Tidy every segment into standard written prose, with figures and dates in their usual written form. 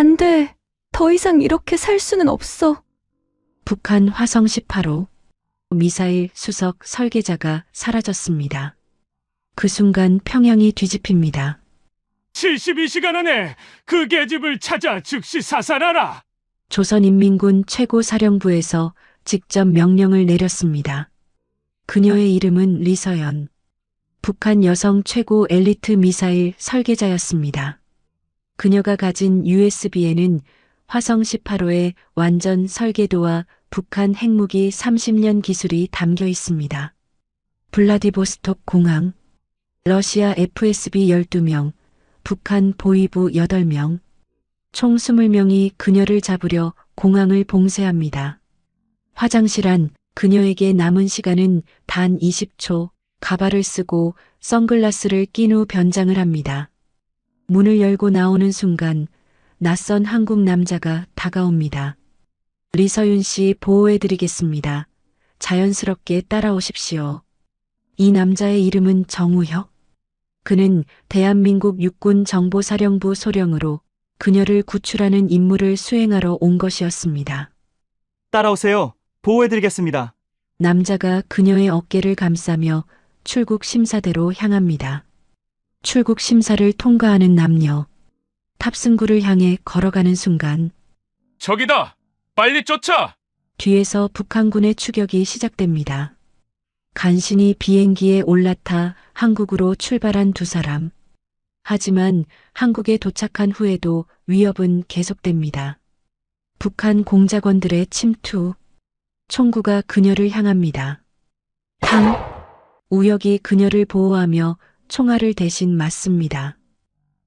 안 돼. 더 이상 이렇게 살 수는 없어. 북한 화성 18호 미사일 수석 설계자가 사라졌습니다. 그 순간 평양이 뒤집힙니다. 72시간 안에 그 계집을 찾아 즉시 사살하라. 조선인민군 최고사령부에서 직접 명령을 내렸습니다. 그녀의 이름은 리서연. 북한 여성 최고 엘리트 미사일 설계자였습니다. 그녀가 가진 USB에는 화성 18호의 완전 설계도와 북한 핵무기 30년 기술이 담겨 있습니다. 블라디보스톡 공항, 러시아 FSB 12명, 북한 보위부 8명, 총 20명이 그녀를 잡으려 공항을 봉쇄합니다. 화장실 안 그녀에게 남은 시간은 단 20초, 가발을 쓰고 선글라스를 낀 후 변장을 합니다. 문을 열고 나오는 순간 낯선 한국 남자가 다가옵니다. 리서윤 씨 보호해드리겠습니다. 자연스럽게 따라오십시오. 이 남자의 이름은 정우혁. 그는 대한민국 육군 정보사령부 소령으로 그녀를 구출하는 임무를 수행하러 온 것이었습니다. 따라오세요. 보호해드리겠습니다. 남자가 그녀의 어깨를 감싸며 출국 심사대로 향합니다. 출국 심사를 통과하는 남녀. 탑승구를 향해 걸어가는 순간 저기다. 빨리 쫓아. 뒤에서 북한군의 추격이 시작됩니다. 간신히 비행기에 올라타 한국으로 출발한 두 사람. 하지만 한국에 도착한 후에도 위협은 계속됩니다. 북한 공작원들의 침투. 총구가 그녀를 향합니다. 탕! 우혁이 그녀를 보호하며 총알을 대신 맞습니다.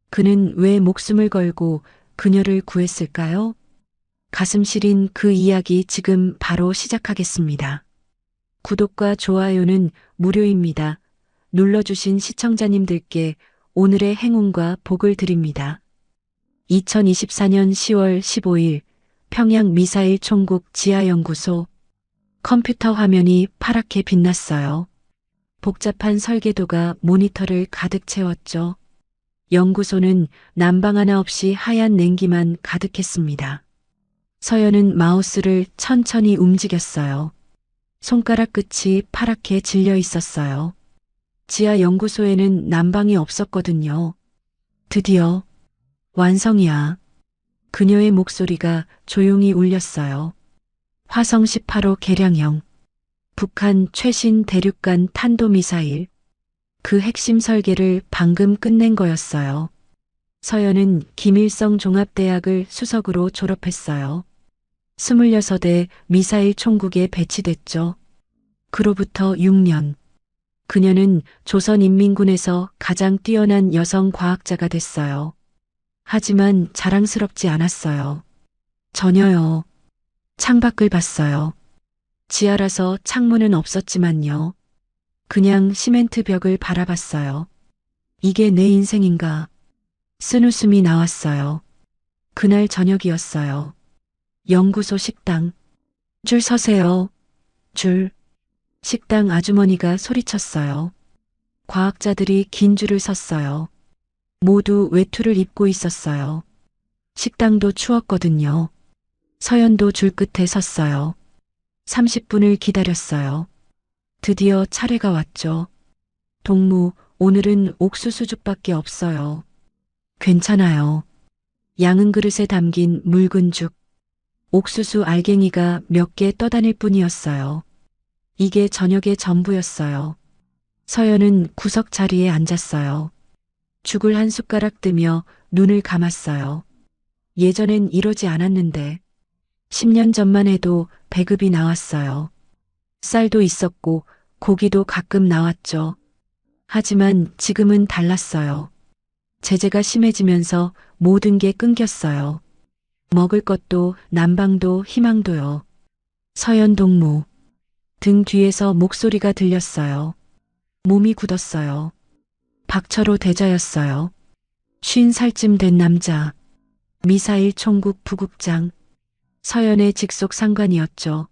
그는 왜 목숨을 걸고 그녀를 구했을까요? 가슴 시린 그 이야기 지금 바로 시작하겠습니다. 구독과 좋아요는 무료입니다. 눌러주신 시청자님들께 오늘의 행운과 복을 드립니다. 2024년 10월 15일 평양 미사일 총국 지하연구소. 컴퓨터 화면이 파랗게 빛났어요. 복잡한 설계도가 모니터를 가득 채웠죠. 연구소는 난방 하나 없이 하얀 냉기만 가득했습니다. 서연은 마우스를 천천히 움직였어요. 손가락 끝이 파랗게 질려 있었어요. 지하 연구소에는 난방이 없었거든요. 드디어 완성이야. 그녀의 목소리가 조용히 울렸어요. 화성 18호 개량형. 북한 최신 대륙간 탄도미사일. 그 핵심 설계를 방금 끝낸 거였어요. 서연은 김일성 종합대학을 수석으로 졸업했어요. 26대 미사일 총국에 배치됐죠. 그로부터 6년. 그녀는 조선인민군에서 가장 뛰어난 여성 과학자가 됐어요. 하지만 자랑스럽지 않았어요. 전혀요. 창밖을 봤어요. 지하라서 창문은 없었지만요. 그냥 시멘트 벽을 바라봤어요. 이게 내 인생인가? 쓴웃음이 나왔어요. 그날 저녁이었어요. 연구소 식당. 줄 서세요. 줄. 식당 아주머니가 소리쳤어요. 과학자들이 긴 줄을 섰어요. 모두 외투를 입고 있었어요. 식당도 추웠거든요. 서연도 줄 끝에 섰어요. 30분을 기다렸어요. 드디어 차례가 왔죠. 동무, 오늘은 옥수수죽밖에 없어요. 괜찮아요. 양은 그릇에 담긴 묽은 죽. 옥수수 알갱이가 몇 개 떠다닐 뿐이었어요. 이게 저녁의 전부였어요. 서연은 구석 자리에 앉았어요. 죽을 한 숟가락 뜨며 눈을 감았어요. 예전엔 이러지 않았는데 10년 전만 해도 배급이 나왔어요. 쌀도 있었고 고기도 가끔 나왔죠. 하지만 지금은 달랐어요. 제재가 심해지면서 모든 게 끊겼어요. 먹을 것도 난방도 희망도요. 서연 동무. 등 뒤에서 목소리가 들렸어요. 몸이 굳었어요. 박철호 대자였어요. 50살쯤 된 남자. 미사일 총국 부국장. 서연의 직속 상관이었죠.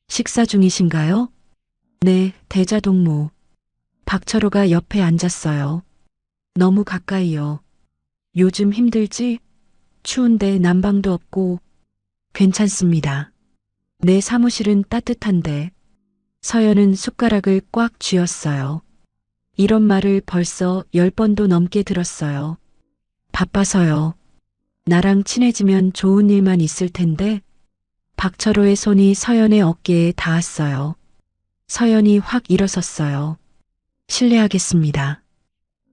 식사 중이신가요? 네, 대자 동무. 박철호가 옆에 앉았어요. 너무 가까이요. 요즘 힘들지? 추운데 난방도 없고 괜찮습니다. 내 사무실은 따뜻한데. 서연은 숟가락을 꽉 쥐었어요. 이런 말을 벌써 10번도 넘게 들었어요. 바빠서요. 나랑 친해지면 좋은 일만 있을 텐데. 박철호의 손이 서연의 어깨에 닿았어요. 서연이 확 일어섰어요. 실례하겠습니다.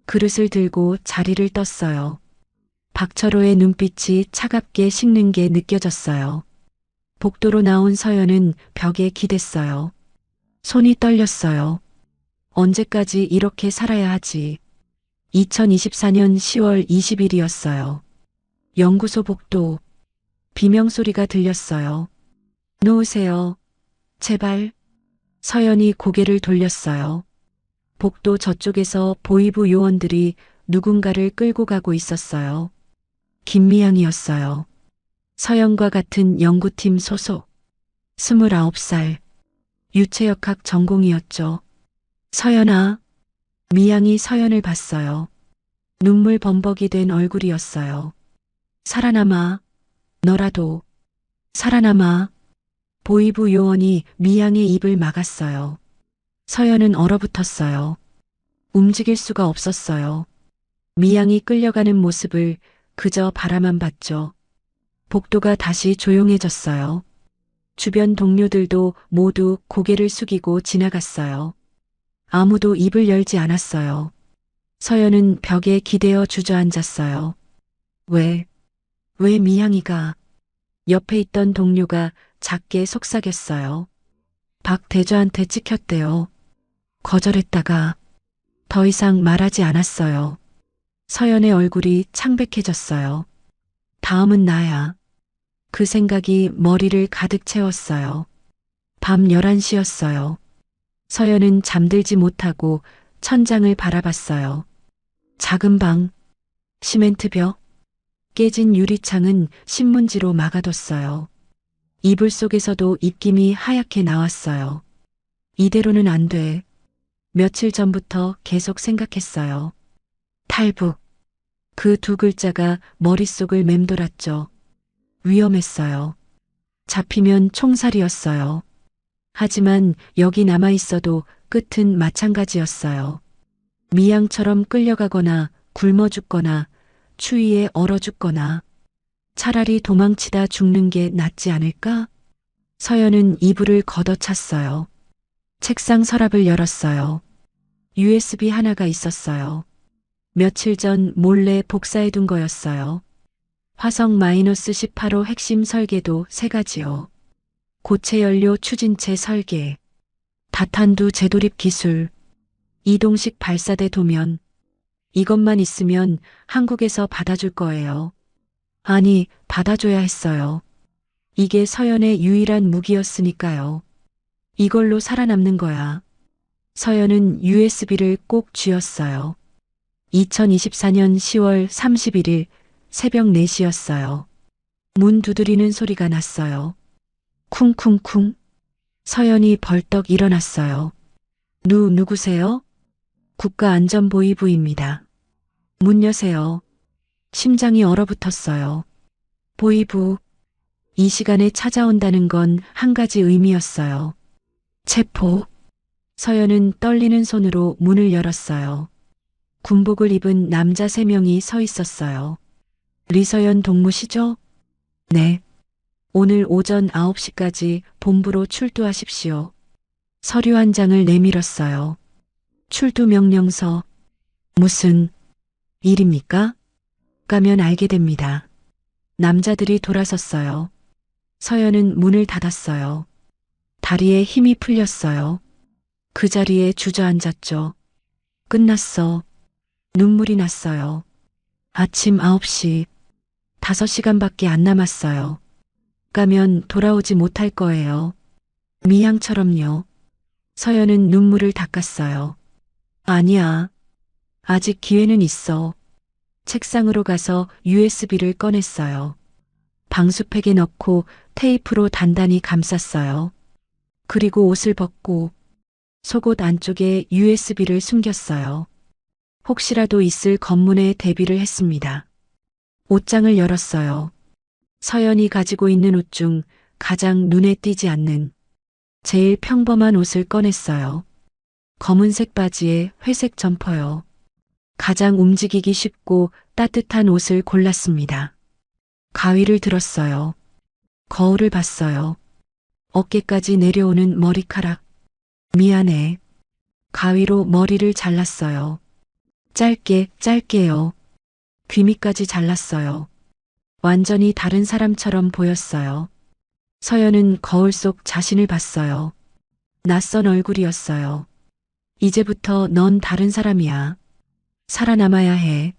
그릇을 들고 자리를 떴어요. 박철호의 눈빛이 차갑게 식는 게 느껴졌어요. 복도로 나온 서연은 벽에 기댔어요. 손이 떨렸어요. 언제까지 이렇게 살아야 하지? 2024년 10월 20일이었어요. 연구소 복도. 비명소리가 들렸어요. 놓으세요. 제발. 서연이 고개를 돌렸어요. 복도 저쪽에서 보이부 요원들이 누군가를 끌고 가고 있었어요. 김미향이었어요. 서연과 같은 연구팀 소속. 29살. 유체역학 전공이었죠. 서연아. 미향이 서연을 봤어요. 눈물 범벅이 된 얼굴이었어요. 살아남아. 너라도. 살아남아. 보이부 요원이 미향의 입을 막았어요. 서연은 얼어붙었어요. 움직일 수가 없었어요. 미향이 끌려가는 모습을 그저 바라만 봤죠. 복도가 다시 조용해졌어요. 주변 동료들도 모두 고개를 숙이고 지나갔어요. 아무도 입을 열지 않았어요. 서연은 벽에 기대어 주저앉았어요. 왜 미향이가? 옆에 있던 동료가 작게 속삭였어요. 박 대저한테 찍혔대요. 거절했다가 더 이상 말하지 않았어요. 서연의 얼굴이 창백해졌어요. 다음은 나야. 그 생각이 머리를 가득 채웠어요. 밤 11시였어요. 서연은 잠들지 못하고 천장을 바라봤어요. 작은 방, 시멘트 벽, 깨진 유리창은 신문지로 막아뒀어요. 이불 속에서도 입김이 하얗게 나왔어요. 이대로는 안 돼. 며칠 전부터 계속 생각했어요. 탈북. 그 두 글자가 머릿속을 맴돌았죠. 위험했어요. 잡히면 총살이었어요. 하지만 여기 남아 있어도 끝은 마찬가지였어요. 미양처럼 끌려가거나 굶어 죽거나 추위에 얼어 죽거나 차라리 도망치다 죽는 게 낫지 않을까? 서연은 이불을 걷어찼어요. 책상 서랍을 열었어요. USB 하나가 있었어요. 며칠 전 몰래 복사해둔 거였어요. 화성 -18호 핵심 설계도 3가지요. 고체 연료 추진체 설계, 다탄두 재도립 기술, 이동식 발사대 도면. 이것만 있으면 한국에서 받아줄 거예요. 아니, 받아줘야 했어요. 이게 서연의 유일한 무기였으니까요. 이걸로 살아남는 거야. 서연은 USB를 꼭 쥐었어요. 2024년 10월 31일 새벽 4시였어요. 문 두드리는 소리가 났어요. 쿵쿵쿵. 서연이 벌떡 일어났어요. 누구세요? 국가안전보위부입니다. 문 여세요. 심장이 얼어붙었어요. 보위부. 이 시간에 찾아온다는 건 한 가지 의미였어요. 체포. 서연은 떨리는 손으로 문을 열었어요. 군복을 입은 남자 3명이 서 있었어요. 리서연 동무시죠? 네. 오늘 오전 9시까지 본부로 출두하십시오. 서류 한 장을 내밀었어요. 출두 명령서. 무슨 일입니까? 가면 알게 됩니다. 남자들이 돌아섰어요. 서연은 문을 닫았어요. 다리에 힘이 풀렸어요. 그 자리에 주저앉았죠. 끝났어. 눈물이 났어요. 아침 9시. 5시간밖에 안 남았어요. 가면 돌아오지 못할 거예요. 미향처럼요. 서연은 눈물을 닦았어요. 아니야. 아직 기회는 있어. 책상으로 가서 USB를 꺼냈어요. 방수팩에 넣고 테이프로 단단히 감쌌어요. 그리고 옷을 벗고 속옷 안쪽에 USB를 숨겼어요. 혹시라도 있을 검문에 대비를 했습니다. 옷장을 열었어요. 서연이 가지고 있는 옷 중 가장 눈에 띄지 않는 제일 평범한 옷을 꺼냈어요. 검은색 바지에 회색 점퍼요. 가장 움직이기 쉽고 따뜻한 옷을 골랐습니다. 가위를 들었어요. 거울을 봤어요. 어깨까지 내려오는 머리카락. 미안해. 가위로 머리를 잘랐어요. 짧게요. 귀 밑까지 잘랐어요. 완전히 다른 사람처럼 보였어요. 서연은 거울 속 자신을 봤어요. 낯선 얼굴이었어요. 이제부터 넌 다른 사람이야. 살아남아야 해.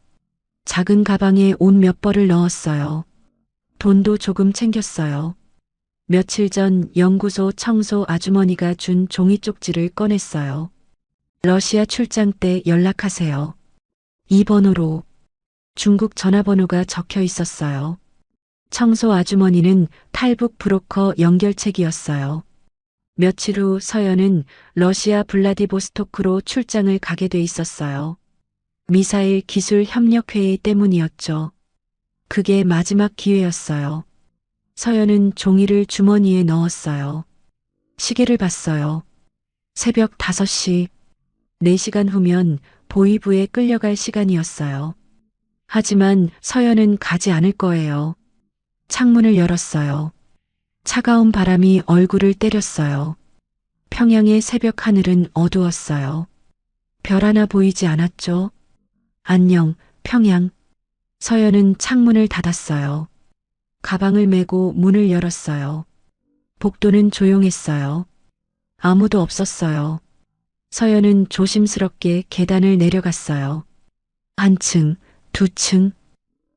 작은 가방에 옷 몇 벌을 넣었어요. 돈도 조금 챙겼어요. 며칠 전 연구소 청소 아주머니가 준 종이 쪽지를 꺼냈어요. 러시아 출장 때 연락하세요. 이 번호로. 중국 전화번호가 적혀 있었어요. 청소 아주머니는 탈북 브로커 연결책이었어요. 며칠 후 서연은 러시아 블라디보스토크로 출장을 가게 돼 있었어요. 미사일 기술 협력 회의 때문이었죠. 그게 마지막 기회였어요. 서연은 종이를 주머니에 넣었어요. 시계를 봤어요. 새벽 5시. 4시간 후면 보이부에 끌려갈 시간이었어요. 하지만 서연은 가지 않을 거예요. 창문을 열었어요. 차가운 바람이 얼굴을 때렸어요. 평양의 새벽 하늘은 어두웠어요. 별 하나 보이지 않았죠? 안녕, 평양. 서연은 창문을 닫았어요. 가방을 메고 문을 열었어요. 복도는 조용했어요. 아무도 없었어요. 서연은 조심스럽게 계단을 내려갔어요. 1층, 2층.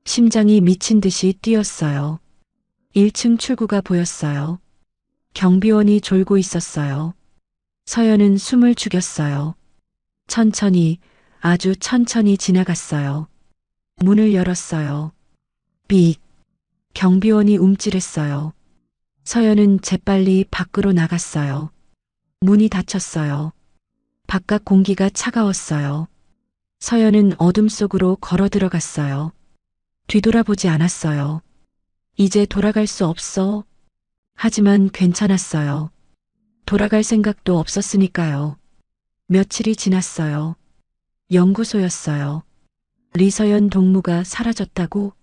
심장이 미친 듯이 뛰었어요. 1층 출구가 보였어요. 경비원이 졸고 있었어요. 서연은 숨을 죽였어요. 천천히, 아주 천천히 지나갔어요. 문을 열었어요. 삑. 경비원이 움찔했어요. 서연은 재빨리 밖으로 나갔어요. 문이 닫혔어요. 바깥 공기가 차가웠어요. 서연은 어둠 속으로 걸어 들어갔어요. 뒤돌아보지 않았어요. 이제 돌아갈 수 없어. 하지만 괜찮았어요. 돌아갈 생각도 없었으니까요. 며칠이 지났어요. 연구소였어요. 리서연 동무가 사라졌다고?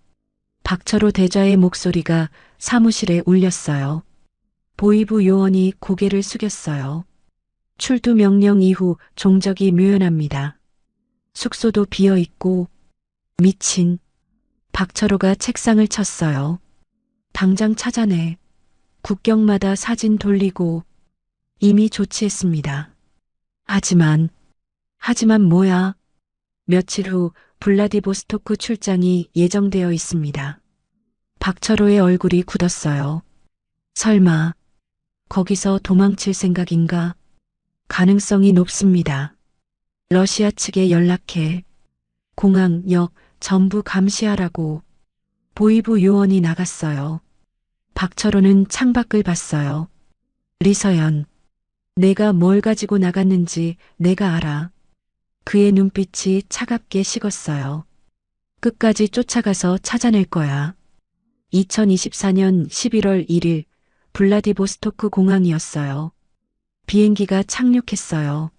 박철호 대좌의 목소리가 사무실에 울렸어요. 보이부 요원이 고개를 숙였어요. 출두 명령 이후 종적이 묘연합니다. 숙소도 비어 있고 미친. 박철호가 책상을 쳤어요. 당장 찾아내. 국경마다 사진 돌리고 이미 조치했습니다. 하지만 뭐야? 며칠 후 블라디보스토크 출장이 예정되어 있습니다. 박철호의 얼굴이 굳었어요. 설마 거기서 도망칠 생각인가? 가능성이 높습니다. 러시아 측에 연락해. 공항, 역 전부 감시하라고. 보이부 요원이 나갔어요. 박철호는 창밖을 봤어요. 리서연, 내가 뭘 가지고 나갔는지 내가 알아. 그의 눈빛이 차갑게 식었어요. 끝까지 쫓아가서 찾아낼 거야. 2024년 11월 1일 블라디보스토크 공항이었어요. 비행기가 착륙했어요.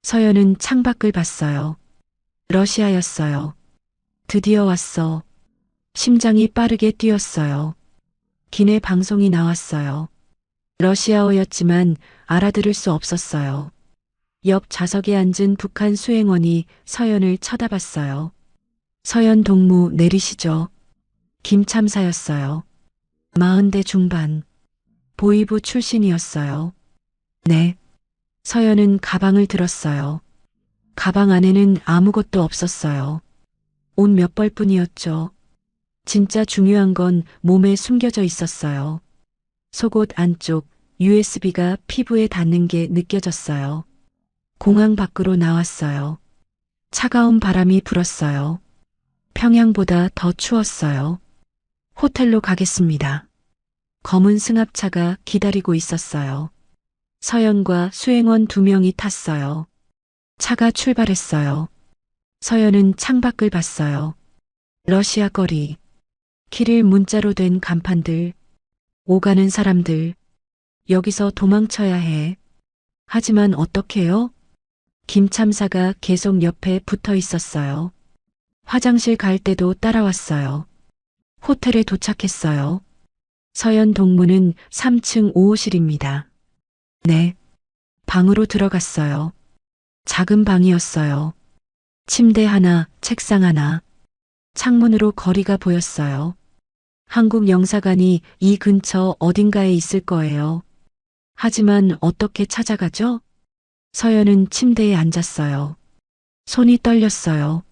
서연은 창밖을 봤어요. 러시아였어요. 드디어 왔어. 심장이 빠르게 뛰었어요. 기내 방송이 나왔어요. 러시아어였지만 알아들을 수 없었어요. 옆 좌석에 앉은 북한 수행원이 서연을 쳐다봤어요. 서연 동무 내리시죠. 김 참사였어요. 40대 중반. 보이부 출신이었어요. 네. 서연은 가방을 들었어요. 가방 안에는 아무것도 없었어요. 옷 몇 벌뿐이었죠. 진짜 중요한 건 몸에 숨겨져 있었어요. 속옷 안쪽 USB가 피부에 닿는 게 느껴졌어요. 공항 밖으로 나왔어요. 차가운 바람이 불었어요. 평양보다 더 추웠어요. 호텔로 가겠습니다. 검은 승합차가 기다리고 있었어요. 서연과 수행원 2명이 탔어요. 차가 출발했어요. 서연은 창밖을 봤어요. 러시아 거리. 키릴 문자로 된 간판들, 오가는 사람들, 여기서 도망쳐야 해. 하지만 어떡해요? 김 참사가 계속 옆에 붙어 있었어요. 화장실 갈 때도 따라왔어요. 호텔에 도착했어요. 서연 동무는 3층 5호실입니다. 네. 방으로 들어갔어요. 작은 방이었어요. 침대 하나, 책상 하나. 창문으로 거리가 보였어요. 한국 영사관이 이 근처 어딘가에 있을 거예요. 하지만 어떻게 찾아가죠? 서연은 침대에 앉았어요. 손이 떨렸어요.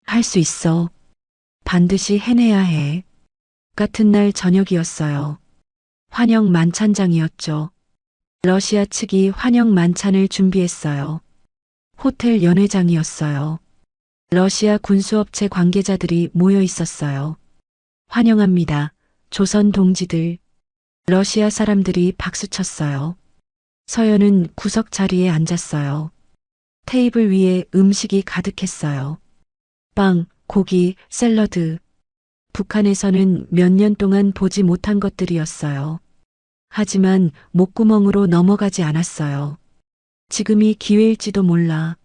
할 수 있어. 반드시 해내야 해. 같은 날 저녁이었어요. 환영 만찬장이었죠. 러시아 측이 환영 만찬을 준비했어요. 호텔 연회장이었어요. 러시아 군수업체 관계자들이 모여 있었어요. 환영합니다. 조선 동지들. 러시아 사람들이 박수쳤어요. 서연은 구석 자리에 앉았어요. 테이블 위에 음식이 가득했어요. 빵, 고기, 샐러드. 북한에서는 몇 년 동안 보지 못한 것들이었어요. 하지만 목구멍으로 넘어가지 않았어요. 지금이 기회일지도 몰라.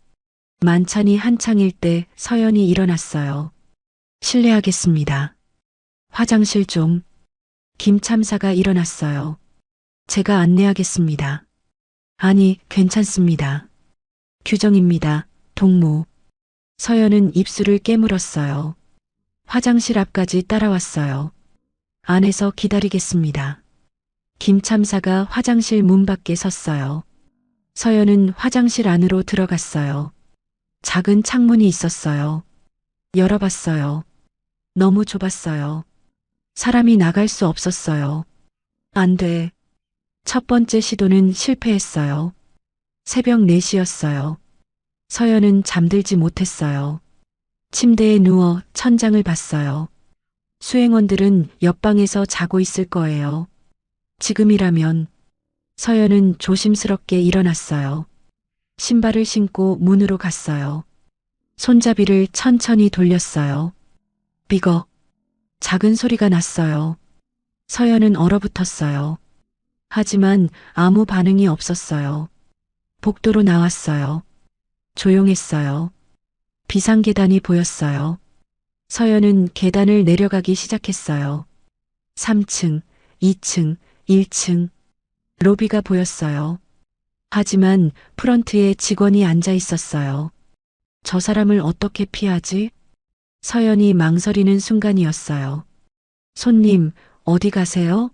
만찬이 한창일 때 서연이 일어났어요. 실례하겠습니다. 화장실 좀. 김 참사가 일어났어요. 제가 안내하겠습니다. 아니, 괜찮습니다. 규정입니다. 동무. 서연은 입술을 깨물었어요. 화장실 앞까지 따라왔어요. 안에서 기다리겠습니다. 김 참사가 화장실 문 밖에 섰어요. 서연은 화장실 안으로 들어갔어요. 작은 창문이 있었어요. 열어봤어요. 너무 좁았어요. 사람이 나갈 수 없었어요. 안 돼. 첫 번째 시도는 실패했어요. 새벽 4시였어요. 서연은 잠들지 못했어요. 침대에 누워 천장을 봤어요. 수행원들은 옆방에서 자고 있을 거예요. 지금이라면. 서연은 조심스럽게 일어났어요. 신발을 신고 문으로 갔어요. 손잡이를 천천히 돌렸어요. 삐걱. 작은 소리가 났어요. 서연은 얼어붙었어요. 하지만 아무 반응이 없었어요. 복도로 나왔어요. 조용했어요. 비상계단이 보였어요. 서연은 계단을 내려가기 시작했어요. 3층, 2층, 1층. 로비가 보였어요. 하지만 프런트에 직원이 앉아 있었어요. 저 사람을 어떻게 피하지? 서연이 망설이는 순간이었어요. 손님, 어디 가세요?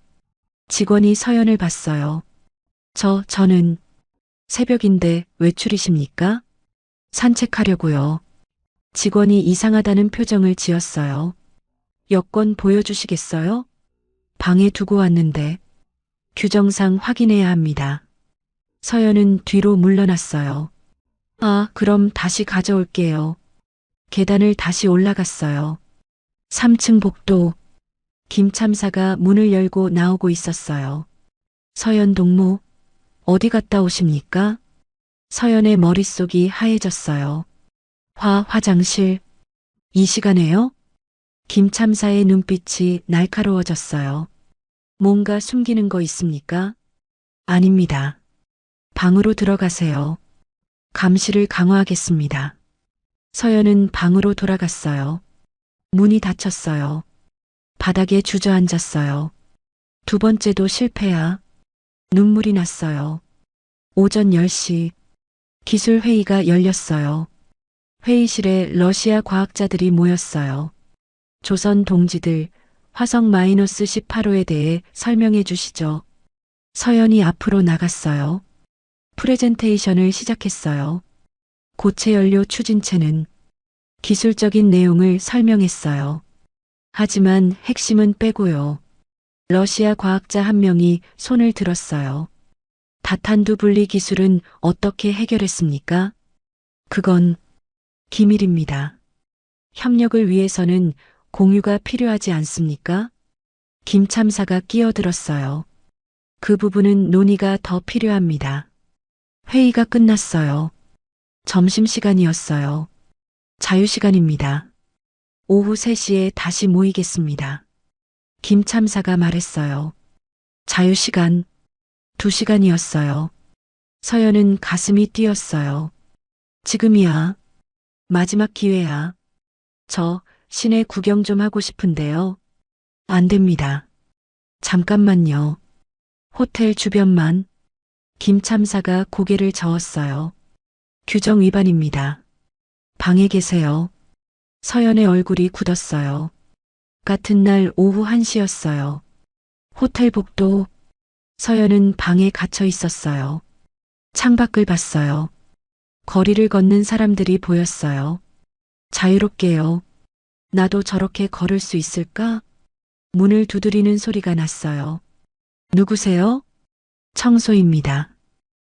직원이 서연을 봤어요. 저는 새벽인데 외출이십니까? 산책하려고요. 직원이 이상하다는 표정을 지었어요. 여권 보여주시겠어요? 방에 두고 왔는데. 규정상 확인해야 합니다. 서연은 뒤로 물러났어요. 아, 그럼 다시 가져올게요. 계단을 다시 올라갔어요. 3층 복도. 김 참사가 문을 열고 나오고 있었어요. 서연 동무, 어디 갔다 오십니까? 서연의 머릿속이 하얘졌어요. 화장실. 이 시간에요? 김 참사의 눈빛이 날카로워졌어요. 뭔가 숨기는 거 있습니까? 아닙니다. 방으로 들어가세요. 감시를 강화하겠습니다. 서연은 방으로 돌아갔어요. 문이 닫혔어요. 바닥에 주저앉았어요. 두 번째도 실패야. 눈물이 났어요. 오전 10시. 기술회의가 열렸어요. 회의실에 러시아 과학자들이 모였어요. 조선 동지들, 화성 -18호에 대해 설명해 주시죠. 서연이 앞으로 나갔어요. 프레젠테이션을 시작했어요. 고체 연료 추진체는 기술적인 내용을 설명했어요. 하지만 핵심은 빼고요. 러시아 과학자 한 명이 손을 들었어요. 다탄두 분리 기술은 어떻게 해결했습니까? 그건 기밀입니다. 협력을 위해서는 공유가 필요하지 않습니까? 김 참사가 끼어들었어요. 그 부분은 논의가 더 필요합니다. 회의가 끝났어요. 점심시간이었어요. 자유시간입니다. 오후 3시에 다시 모이겠습니다. 김 참사가 말했어요. 자유시간 2시간이었어요. 서연은 가슴이 뛰었어요. 지금이야. 마지막 기회야. 저 시내 구경 좀 하고 싶은데요. 안 됩니다. 잠깐만요. 호텔 주변만. 김 참사가 고개를 저었어요. 규정 위반입니다. 방에 계세요. 서연의 얼굴이 굳었어요. 같은 날 오후 1시였어요. 호텔 복도. 서연은 방에 갇혀 있었어요. 창밖을 봤어요. 거리를 걷는 사람들이 보였어요. 자유롭게요. 나도 저렇게 걸을 수 있을까? 문을 두드리는 소리가 났어요. 누구세요? 청소입니다.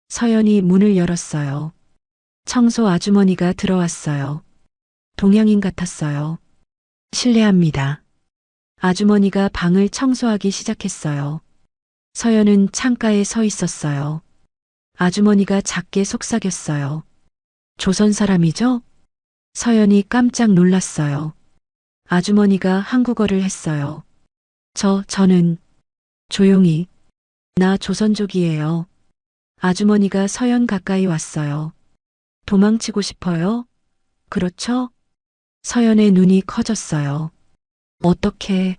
서연이 문을 열었어요. 청소 아주머니가 들어왔어요. 동양인 같았어요. 실례합니다. 아주머니가 방을 청소하기 시작했어요. 서연은 창가에 서 있었어요. 아주머니가 작게 속삭였어요. 조선 사람이죠? 서연이 깜짝 놀랐어요. 아주머니가 한국어를 했어요. 저는 조용히 나 조선족이에요. 아주머니가 서연 가까이 왔어요. 도망치고 싶어요? 그렇죠? 서연의 눈이 커졌어요. 어떻게?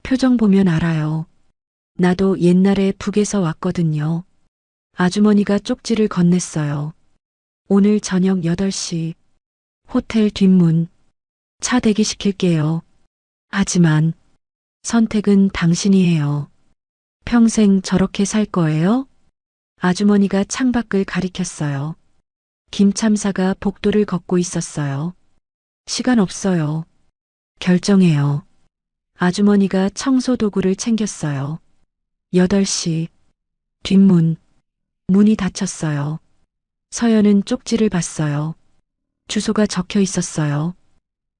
표정 보면 알아요. 나도 옛날에 북에서 왔거든요. 아주머니가 쪽지를 건넸어요. 오늘 저녁 8시 호텔 뒷문 차 대기시킬게요. 하지만 선택은 당신이 해요. 평생 저렇게 살 거예요? 아주머니가 창밖을 가리켰어요. 김 참사가 복도를 걷고 있었어요. 시간 없어요. 결정해요. 아주머니가 청소 도구를 챙겼어요. 8시 뒷문 문이 닫혔어요. 서연은 쪽지를 봤어요. 주소가 적혀 있었어요.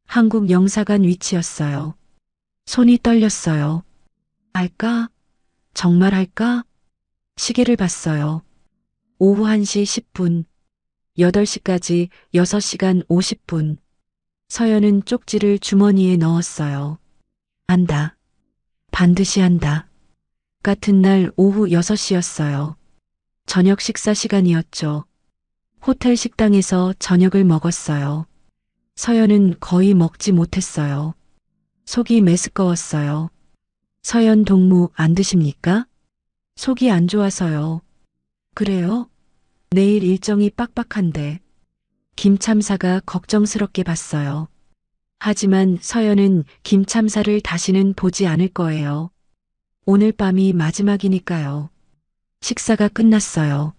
한국 영사관 위치였어요. 손이 떨렸어요. 할까? 정말 할까? 시계를 봤어요. 오후 1시 10분. 8시까지 6시간 50분. 서연은 쪽지를 주머니에 넣었어요. 한다. 반드시 한다. 같은 날 오후 6시였어요. 저녁 식사 시간이었죠. 호텔 식당에서 저녁을 먹었어요. 서연은 거의 먹지 못했어요. 속이 메스꺼웠어요. 서연 동무 안 드십니까? 속이 안 좋아서요. 그래요? 내일 일정이 빡빡한데. 김 참사가 걱정스럽게 봤어요. 하지만 서연은 김 참사를 다시는 보지 않을 거예요. 오늘 밤이 마지막이니까요. 식사가 끝났어요.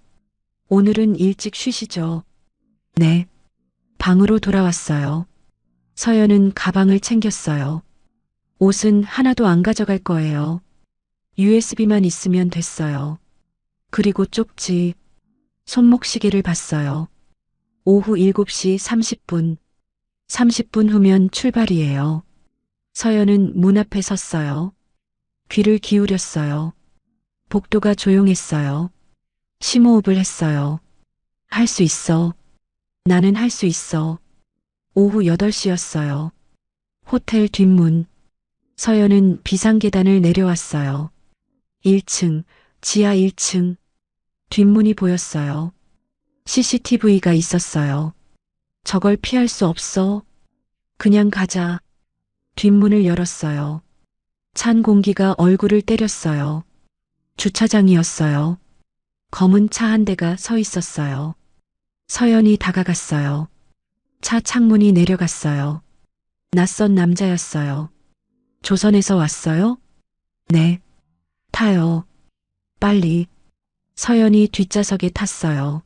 오늘은 일찍 쉬시죠. 네. 방으로 돌아왔어요. 서연은 가방을 챙겼어요. 옷은 하나도 안 가져갈 거예요. USB만 있으면 됐어요. 그리고 쪽지, 손목시계를 봤어요. 오후 7시 30분. 30분 후면 출발이에요. 서연은 문 앞에 섰어요. 귀를 기울였어요. 복도가 조용했어요. 심호흡을 했어요. 할 수 있어. 나는 할 수 있어. 오후 8시였어요. 호텔 뒷문. 서연은 비상계단을 내려왔어요. 1층, 지하 1층. 뒷문이 보였어요. CCTV가 있었어요. 저걸 피할 수 없어. 그냥 가자. 뒷문을 열었어요. 찬 공기가 얼굴을 때렸어요. 주차장이었어요. 검은 차 한 대가 서 있었어요. 서연이 다가갔어요. 차 창문이 내려갔어요. 낯선 남자였어요. 조선에서 왔어요? 네. 타요. 빨리. 서연이 뒷좌석에 탔어요.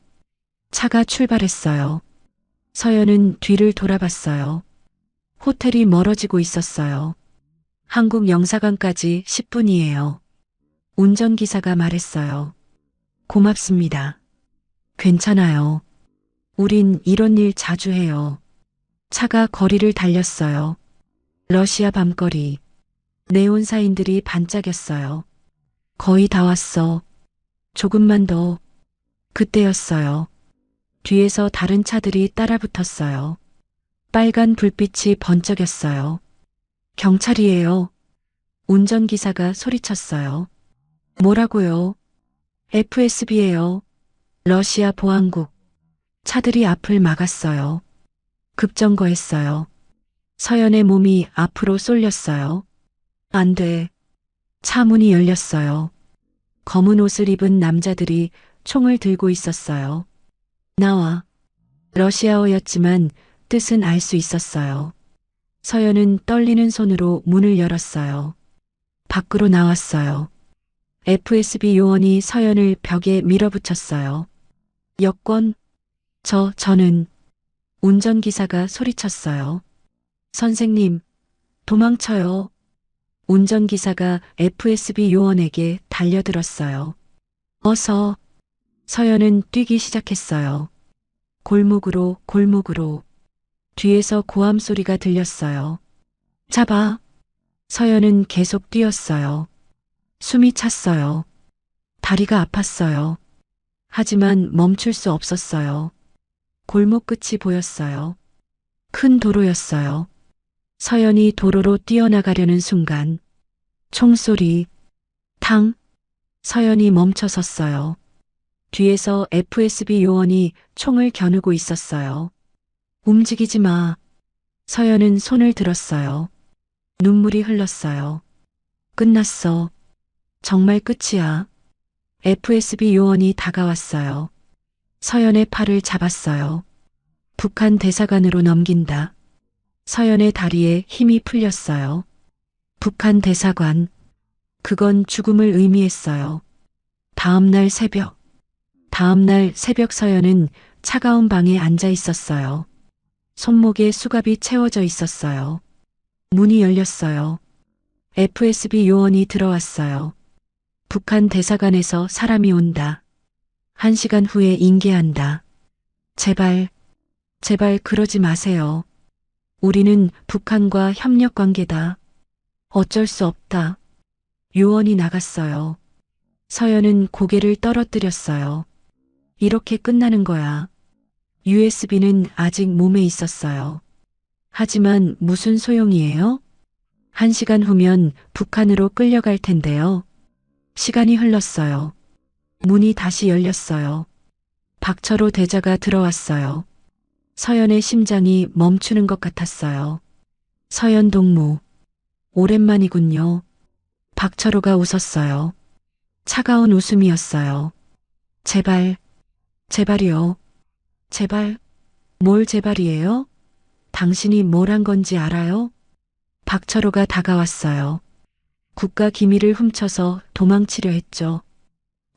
차가 출발했어요. 서연은 뒤를 돌아봤어요. 호텔이 멀어지고 있었어요. 한국 영사관까지 10분이에요. 운전기사가 말했어요. 고맙습니다. 괜찮아요. 우린 이런 일 자주 해요. 차가 거리를 달렸어요. 러시아 밤거리. 네온 사인들이 반짝였어요. 거의 다 왔어. 조금만 더. 그때였어요. 뒤에서 다른 차들이 따라붙었어요. 빨간 불빛이 번쩍였어요. 경찰이에요. 운전기사가 소리쳤어요. 뭐라고요? FSB예요. 러시아 보안국. 차들이 앞을 막았어요. 급정거했어요. 서연의 몸이 앞으로 쏠렸어요. 안 돼. 차 문이 열렸어요. 검은 옷을 입은 남자들이 총을 들고 있었어요. 나와. 러시아어였지만 뜻은 알 수 있었어요. 서연은 떨리는 손으로 문을 열었어요. 밖으로 나왔어요. FSB 요원이 서연을 벽에 밀어붙였어요. 여권? 저는 운전기사가 소리쳤어요. 선생님, 도망쳐요. 운전기사가 FSB 요원에게 달려들었어요. 어서. 서연은 뛰기 시작했어요. 골목으로. 뒤에서 고함 소리가 들렸어요. 잡아. 서연은 계속 뛰었어요. 숨이 찼어요. 다리가 아팠어요. 하지만 멈출 수 없었어요. 골목 끝이 보였어요. 큰 도로였어요. 서연이 도로로 뛰어나가려는 순간 총소리, 탕. 서연이 멈춰 섰어요. 뒤에서 FSB 요원이 총을 겨누고 있었어요. 움직이지 마. 서연은 손을 들었어요. 눈물이 흘렀어요. 끝났어. 정말 끝이야. FSB 요원이 다가왔어요. 서연의 팔을 잡았어요. 북한 대사관으로 넘긴다. 서연의 다리에 힘이 풀렸어요. 북한 대사관. 그건 죽음을 의미했어요. 다음날 새벽 서연은 차가운 방에 앉아 있었어요. 손목에 수갑이 채워져 있었어요. 문이 열렸어요. FSB 요원이 들어왔어요. 북한 대사관에서 사람이 온다. 1시간 후에 인계한다. 제발 그러지 마세요. 우리는 북한과 협력 관계다. 어쩔 수 없다. 요원이 나갔어요. 서연은 고개를 떨어뜨렸어요. 이렇게 끝나는 거야. USB는 아직 몸에 있었어요. 하지만 무슨 소용이에요? 1시간 후면 북한으로 끌려갈 텐데요. 시간이 흘렀어요. 문이 다시 열렸어요. 박철호 대자가 들어왔어요. 서연의 심장이 멈추는 것 같았어요. 서연 동무. 오랜만이군요. 박철호가 웃었어요. 차가운 웃음이었어요. 제발이요. 제발. 뭘 제발이에요? 당신이 뭘 한 건지 알아요? 박철호가 다가왔어요. 국가 기밀을 훔쳐서 도망치려 했죠.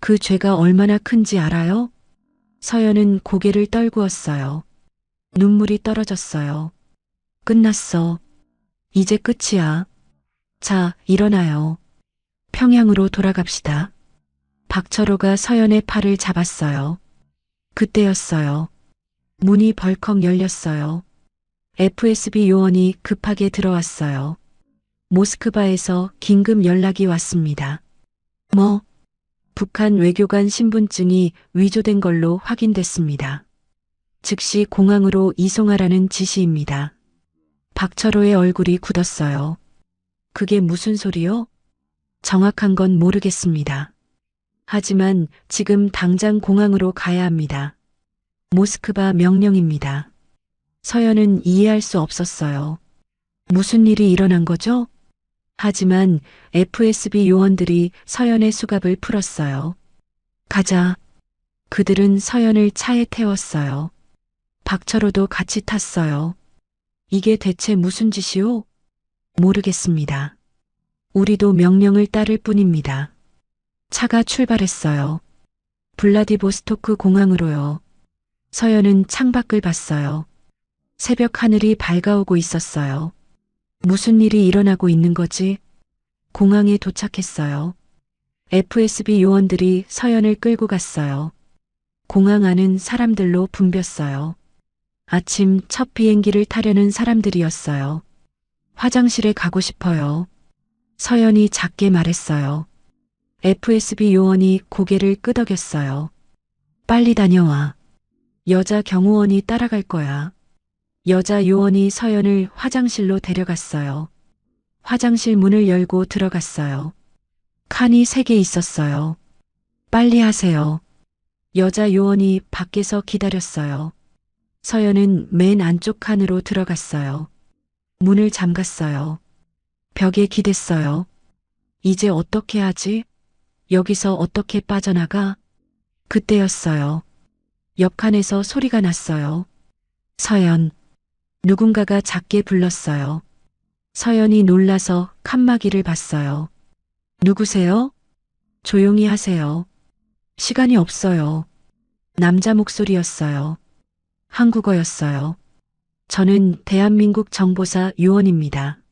그 죄가 얼마나 큰지 알아요? 서연은 고개를 떨구었어요. 눈물이 떨어졌어요. 끝났어. 이제 끝이야. 자, 일어나요. 평양으로 돌아갑시다. 박철호가 서연의 팔을 잡았어요. 그때였어요. 문이 벌컥 열렸어요. FSB 요원이 급하게 들어왔어요. 모스크바에서 긴급 연락이 왔습니다. 북한 외교관 신분증이 위조된 걸로 확인됐습니다. 즉시 공항으로 이송하라는 지시입니다. 박철호의 얼굴이 굳었어요. 그게 무슨 소리요? 정확한 건 모르겠습니다. 하지만 지금 당장 공항으로 가야 합니다. 모스크바 명령입니다. 서연은 이해할 수 없었어요. 무슨 일이 일어난 거죠? 하지만 FSB 요원들이 서연의 수갑을 풀었어요. 가자. 그들은 서연을 차에 태웠어요. 박철호도 같이 탔어요. 이게 대체 무슨 짓이오? 모르겠습니다. 우리도 명령을 따를 뿐입니다. 차가 출발했어요. 블라디보스토크 공항으로요. 서연은 창밖을 봤어요. 새벽 하늘이 밝아오고 있었어요. 무슨 일이 일어나고 있는 거지? 공항에 도착했어요. FSB 요원들이 서연을 끌고 갔어요. 공항 안은 사람들로 붐볐어요. 아침 첫 비행기를 타려는 사람들이었어요. 화장실에 가고 싶어요. 서연이 작게 말했어요. FSB 요원이 고개를 끄덕였어요. 빨리 다녀와. 여자 경호원이 따라갈 거야. 여자 요원이 서연을 화장실로 데려갔어요. 화장실 문을 열고 들어갔어요. 칸이 3개 있었어요. 빨리 하세요. 여자 요원이 밖에서 기다렸어요. 서연은 맨 안쪽 칸으로 들어갔어요. 문을 잠갔어요. 벽에 기댔어요. 이제 어떻게 하지? 여기서 어떻게 빠져나가? 그때였어요. 옆 칸에서 소리가 났어요. 서연. 누군가가 작게 불렀어요. 서연이 놀라서 칸막이를 봤어요. 누구세요? 조용히 하세요. 시간이 없어요. 남자 목소리였어요. 한국어였어요. 저는 대한민국 정보사 요원입니다.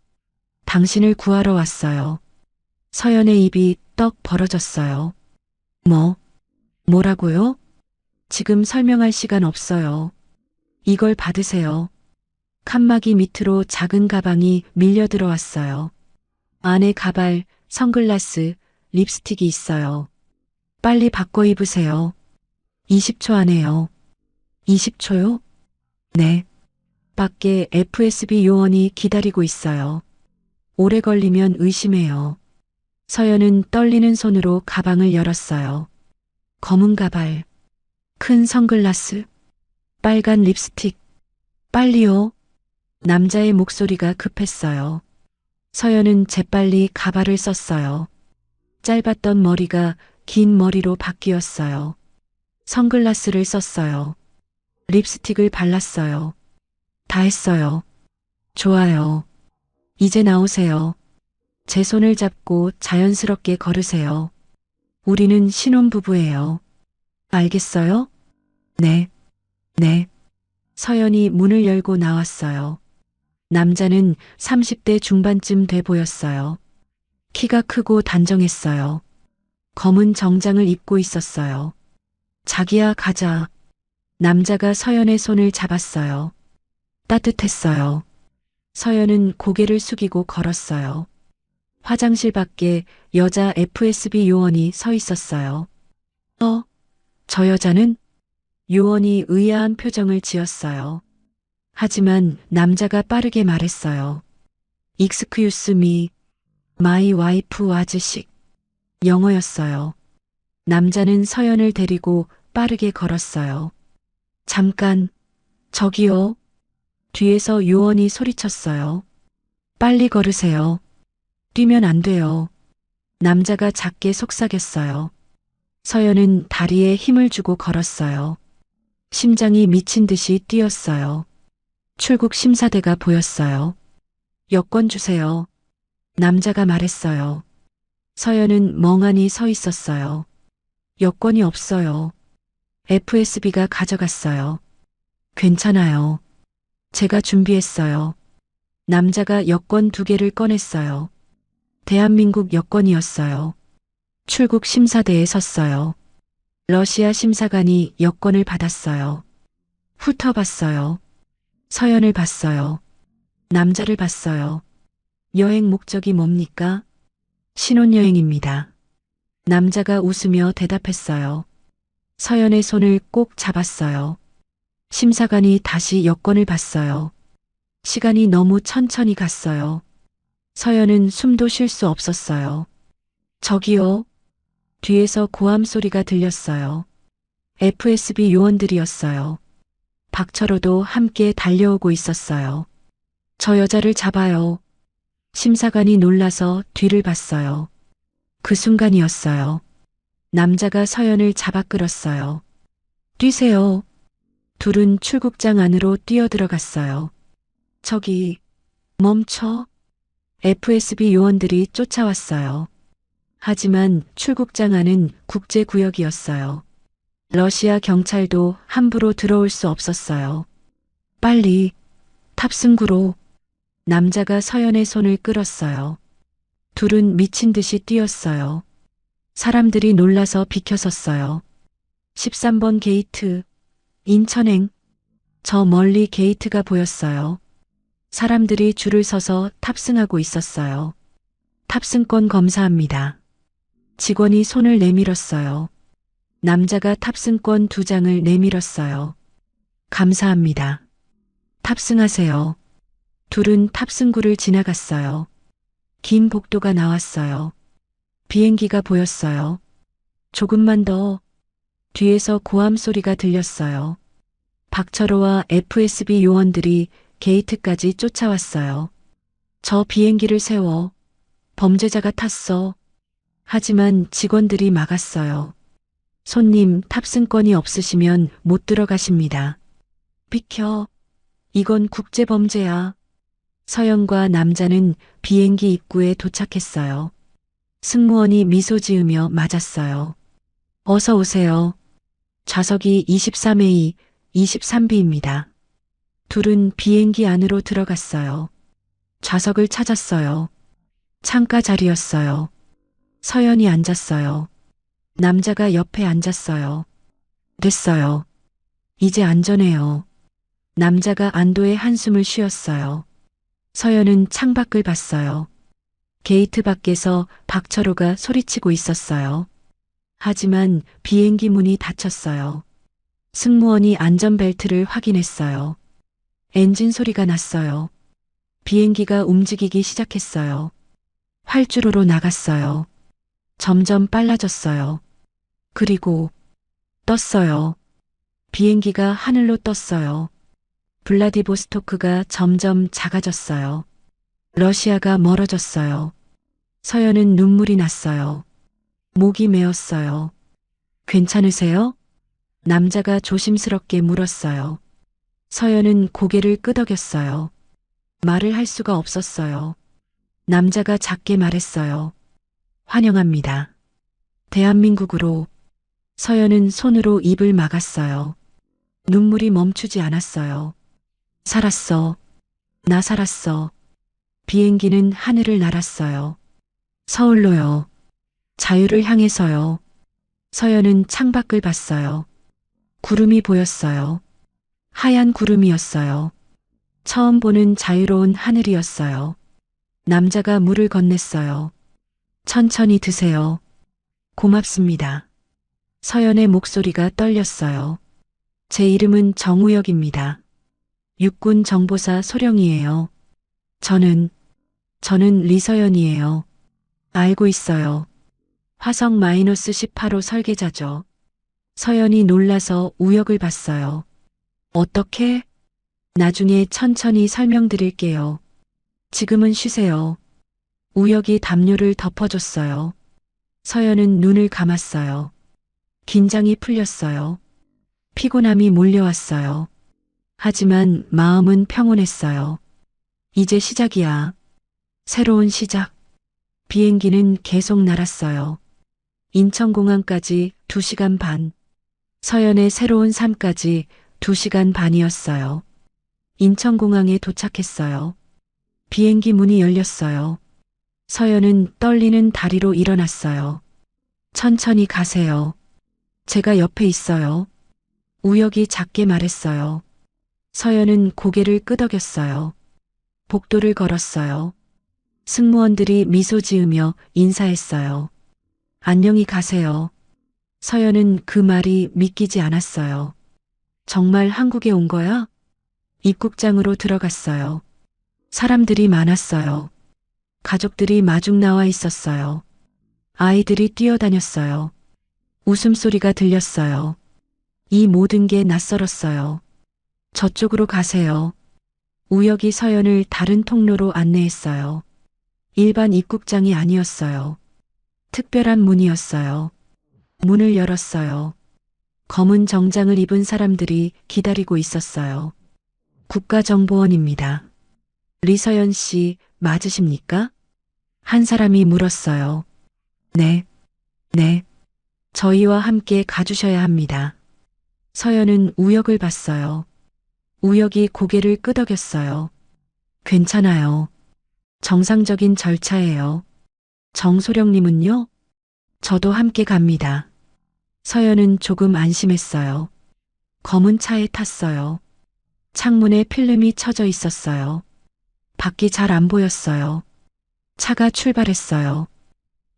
당신을 구하러 왔어요. 서연의 입이 떡 벌어졌어요. 뭐라고요? 지금 설명할 시간 없어요. 이걸 받으세요. 칸막이 밑으로 작은 가방이 밀려 들어왔어요. 안에 가발, 선글라스, 립스틱이 있어요. 빨리 바꿔 입으세요. 20초 안에요. 20초요? 네. 밖에 FSB 요원이 기다리고 있어요. 오래 걸리면 의심해요. 서연은 떨리는 손으로 가방을 열었어요. 검은 가발, 큰 선글라스, 빨간 립스틱. 빨리요. 남자의 목소리가 급했어요. 서연은 재빨리 가발을 썼어요. 짧았던 머리가 긴 머리로 바뀌었어요. 선글라스를 썼어요. 립스틱을 발랐어요. 다 했어요. 좋아요. 이제 나오세요. 제 손을 잡고 자연스럽게 걸으세요. 우리는 신혼부부예요. 알겠어요? 네. 서연이 문을 열고 나왔어요. 남자는 30대 중반쯤 돼 보였어요. 키가 크고 단정했어요. 검은 정장을 입고 있었어요. 자기야, 가자. 남자가 서연의 손을 잡았어요. 따뜻했어요. 서연은 고개를 숙이고 걸었어요. 화장실 밖에 여자 FSB 요원이 서 있었어요. 저 여자는? 요원이 의아한 표정을 지었어요. 하지만 남자가 빠르게 말했어요. Excuse me, my wife was sick. 영어였어요. 남자는 서연을 데리고 빠르게 걸었어요. 잠깐, 저기요. 뒤에서 요원이 소리쳤어요. 빨리 걸으세요. 뛰면 안 돼요. 남자가 작게 속삭였어요. 서연은 다리에 힘을 주고 걸었어요. 심장이 미친 듯이 뛰었어요. 출국 심사대가 보였어요. 여권 주세요. 남자가 말했어요. 서연은 멍하니 서 있었어요. 여권이 없어요. FSB가 가져갔어요. 괜찮아요. 제가 준비했어요. 남자가 여권 2개를 꺼냈어요. 대한민국 여권이었어요. 출국 심사대에 섰어요. 러시아 심사관이 여권을 받았어요. 훑어봤어요. 서연을 봤어요. 남자를 봤어요. 여행 목적이 뭡니까? 신혼여행입니다. 남자가 웃으며 대답했어요. 서연의 손을 꼭 잡았어요. 심사관이 다시 여권을 봤어요. 시간이 너무 천천히 갔어요. 서연은 숨도 쉴 수 없었어요. 저기요. 뒤에서 고함 소리가 들렸어요. FSB 요원들이었어요. 박철호도 함께 달려오고 있었어요. 저 여자를 잡아요. 심사관이 놀라서 뒤를 봤어요. 그 순간이었어요. 남자가 서연을 잡아 끌었어요. 뛰세요. 둘은 출국장 안으로 뛰어들어갔어요. 저기, 멈춰. FSB 요원들이 쫓아왔어요. 하지만 출국장 안은 국제구역이었어요. 러시아 경찰도 함부로 들어올 수 없었어요. 빨리, 탑승구로. 남자가 서연의 손을 끌었어요. 둘은 미친 듯이 뛰었어요. 사람들이 놀라서 비켜섰어요. 13번 게이트, 인천행. 저 멀리 게이트가 보였어요. 사람들이 줄을 서서 탑승하고 있었어요. 탑승권 검사합니다. 직원이 손을 내밀었어요. 남자가 탑승권 2장을 내밀었어요. 감사합니다. 탑승하세요. 둘은 탑승구를 지나갔어요. 긴 복도가 나왔어요. 비행기가 보였어요. 조금만 더. 뒤에서 고함 소리가 들렸어요. 박철호와 FSB 요원들이 게이트까지 쫓아왔어요. 저 비행기를 세워. 범죄자가 탔어. 하지만 직원들이 막았어요. 손님, 탑승권이 없으시면 못 들어가십니다. 비켜. 이건 국제범죄야. 서연과 남자는 비행기 입구에 도착했어요. 승무원이 미소 지으며 맞았어요. 어서 오세요. 좌석이 23A, 23B입니다. 둘은 비행기 안으로 들어갔어요. 좌석을 찾았어요. 창가 자리였어요. 서연이 앉았어요. 남자가 옆에 앉았어요. 됐어요. 이제 안전해요. 남자가 안도의 한숨을 쉬었어요. 서연은 창밖을 봤어요. 게이트 밖에서 박철호가 소리치고 있었어요. 하지만 비행기 문이 닫혔어요. 승무원이 안전벨트를 확인했어요. 엔진 소리가 났어요. 비행기가 움직이기 시작했어요. 활주로로 나갔어요. 점점 빨라졌어요. 그리고 떴어요. 비행기가 하늘로 떴어요. 블라디보스토크가 점점 작아졌어요. 러시아가 멀어졌어요. 서연은 눈물이 났어요. 목이 메었어요. 괜찮으세요? 남자가 조심스럽게 물었어요. 서연은 고개를 끄덕였어요. 말을 할 수가 없었어요. 남자가 작게 말했어요. 환영합니다. 대한민국으로. 서연은 손으로 입을 막았어요. 눈물이 멈추지 않았어요. 살았어. 나 살았어. 비행기는 하늘을 날았어요. 서울로요. 자유를 향해서요. 서연은 창밖을 봤어요. 구름이 보였어요. 하얀 구름이었어요. 처음 보는 자유로운 하늘이었어요. 남자가 물을 건넸어요. 천천히 드세요. 고맙습니다. 서연의 목소리가 떨렸어요. 제 이름은 정우혁입니다. 육군 정보사 소령이에요. 저는 리서연이에요. 알고 있어요. 화성 -18호 설계자죠. 서연이 놀라서 우혁을 봤어요. 어떻게? 나중에 천천히 설명드릴게요. 지금은 쉬세요. 우혁이 담요를 덮어줬어요. 서연은 눈을 감았어요. 긴장이 풀렸어요. 피곤함이 몰려왔어요. 하지만 마음은 평온했어요. 이제 시작이야. 새로운 시작. 비행기는 계속 날았어요. 인천공항까지 2시간 반. 서연의 새로운 삶까지 2시간 반이었어요. 인천공항에 도착했어요. 비행기 문이 열렸어요. 서연은 떨리는 다리로 일어났어요. 천천히 가세요. 제가 옆에 있어요. 우혁이 작게 말했어요. 서연은 고개를 끄덕였어요. 복도를 걸었어요. 승무원들이 미소 지으며 인사했어요. 안녕히 가세요. 서연은 그 말이 믿기지 않았어요. 정말 한국에 온 거야? 입국장으로 들어갔어요. 사람들이 많았어요. 가족들이 마중 나와 있었어요. 아이들이 뛰어다녔어요. 웃음소리가 들렸어요. 이 모든 게 낯설었어요. 저쪽으로 가세요. 우혁이 서연을 다른 통로로 안내했어요. 일반 입국장이 아니었어요. 특별한 문이었어요. 문을 열었어요. 검은 정장을 입은 사람들이 기다리고 있었어요. 국가정보원입니다. 리서연 씨 맞으십니까? 한 사람이 물었어요. 네. 저희와 함께 가주셔야 합니다. 서연은 우혁을 봤어요. 우혁이 고개를 끄덕였어요. 괜찮아요. 정상적인 절차예요. 정소령님은요? 저도 함께 갑니다. 서연은 조금 안심했어요. 검은 차에 탔어요. 창문에 필름이 쳐져 있었어요. 밖이 잘 안 보였어요. 차가 출발했어요.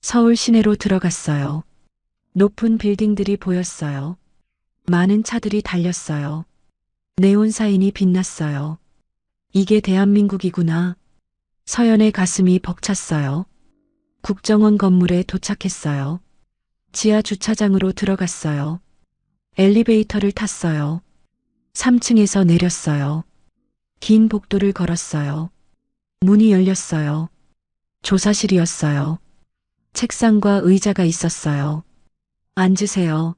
서울 시내로 들어갔어요. 높은 빌딩들이 보였어요. 많은 차들이 달렸어요. 네온 사인이 빛났어요. 이게 대한민국이구나. 서연의 가슴이 벅찼어요. 국정원 건물에 도착했어요. 지하 주차장으로 들어갔어요. 엘리베이터를 탔어요. 3층에서 내렸어요. 긴 복도를 걸었어요. 문이 열렸어요. 조사실이었어요. 책상과 의자가 있었어요. 앉으세요.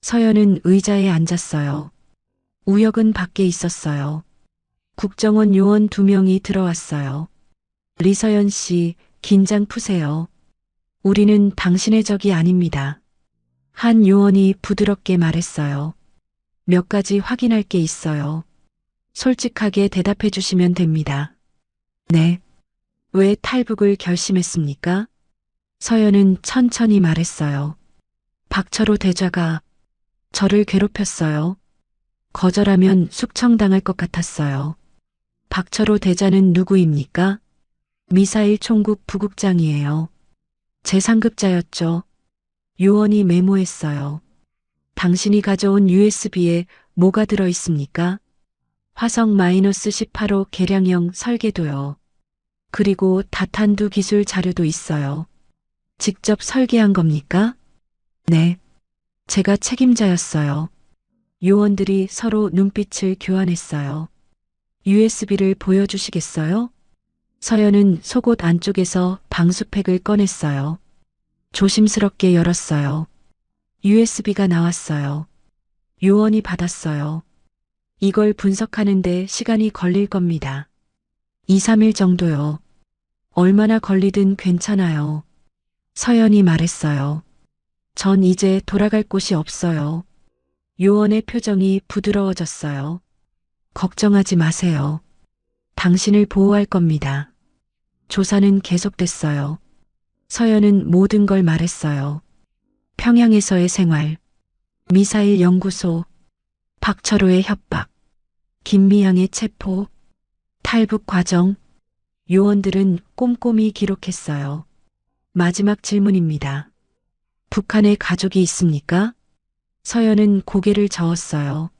서연은 의자에 앉았어요. 우혁은 밖에 있었어요. 국정원 요원 2명이 들어왔어요. 리서연 씨, 긴장 푸세요. 우리는 당신의 적이 아닙니다. 한 요원이 부드럽게 말했어요. 몇 가지 확인할 게 있어요. 솔직하게 대답해 주시면 됩니다. 네. 왜 탈북을 결심했습니까? 서연은 천천히 말했어요. 박철호 대좌가 저를 괴롭혔어요. 거절하면 숙청당할 것 같았어요. 박철호 대좌는 누구입니까? 미사일 총국 부국장이에요. 제 상급자였죠. 요원이 메모했어요. 당신이 가져온 USB에 뭐가 들어 있습니까? 화성 -18호 개량형 설계도요. 그리고 다탄두 기술 자료도 있어요. 직접 설계한 겁니까? 네. 제가 책임자였어요. 요원들이 서로 눈빛을 교환했어요. USB를 보여주시겠어요? 서연은 속옷 안쪽에서 방수팩을 꺼냈어요. 조심스럽게 열었어요. USB가 나왔어요. 요원이 받았어요. 이걸 분석하는데 시간이 걸릴 겁니다. 2, 3일 정도요. 얼마나 걸리든 괜찮아요. 서연이 말했어요. 전 이제 돌아갈 곳이 없어요. 요원의 표정이 부드러워졌어요. 걱정하지 마세요. 당신을 보호할 겁니다. 조사는 계속됐어요. 서연은 모든 걸 말했어요. 평양에서의 생활, 미사일 연구소, 박철호의 협박, 김미향의 체포, 탈북 과정. 요원들은 꼼꼼히 기록했어요. 마지막 질문입니다. 북한에 가족이 있습니까? 서연은 고개를 저었어요.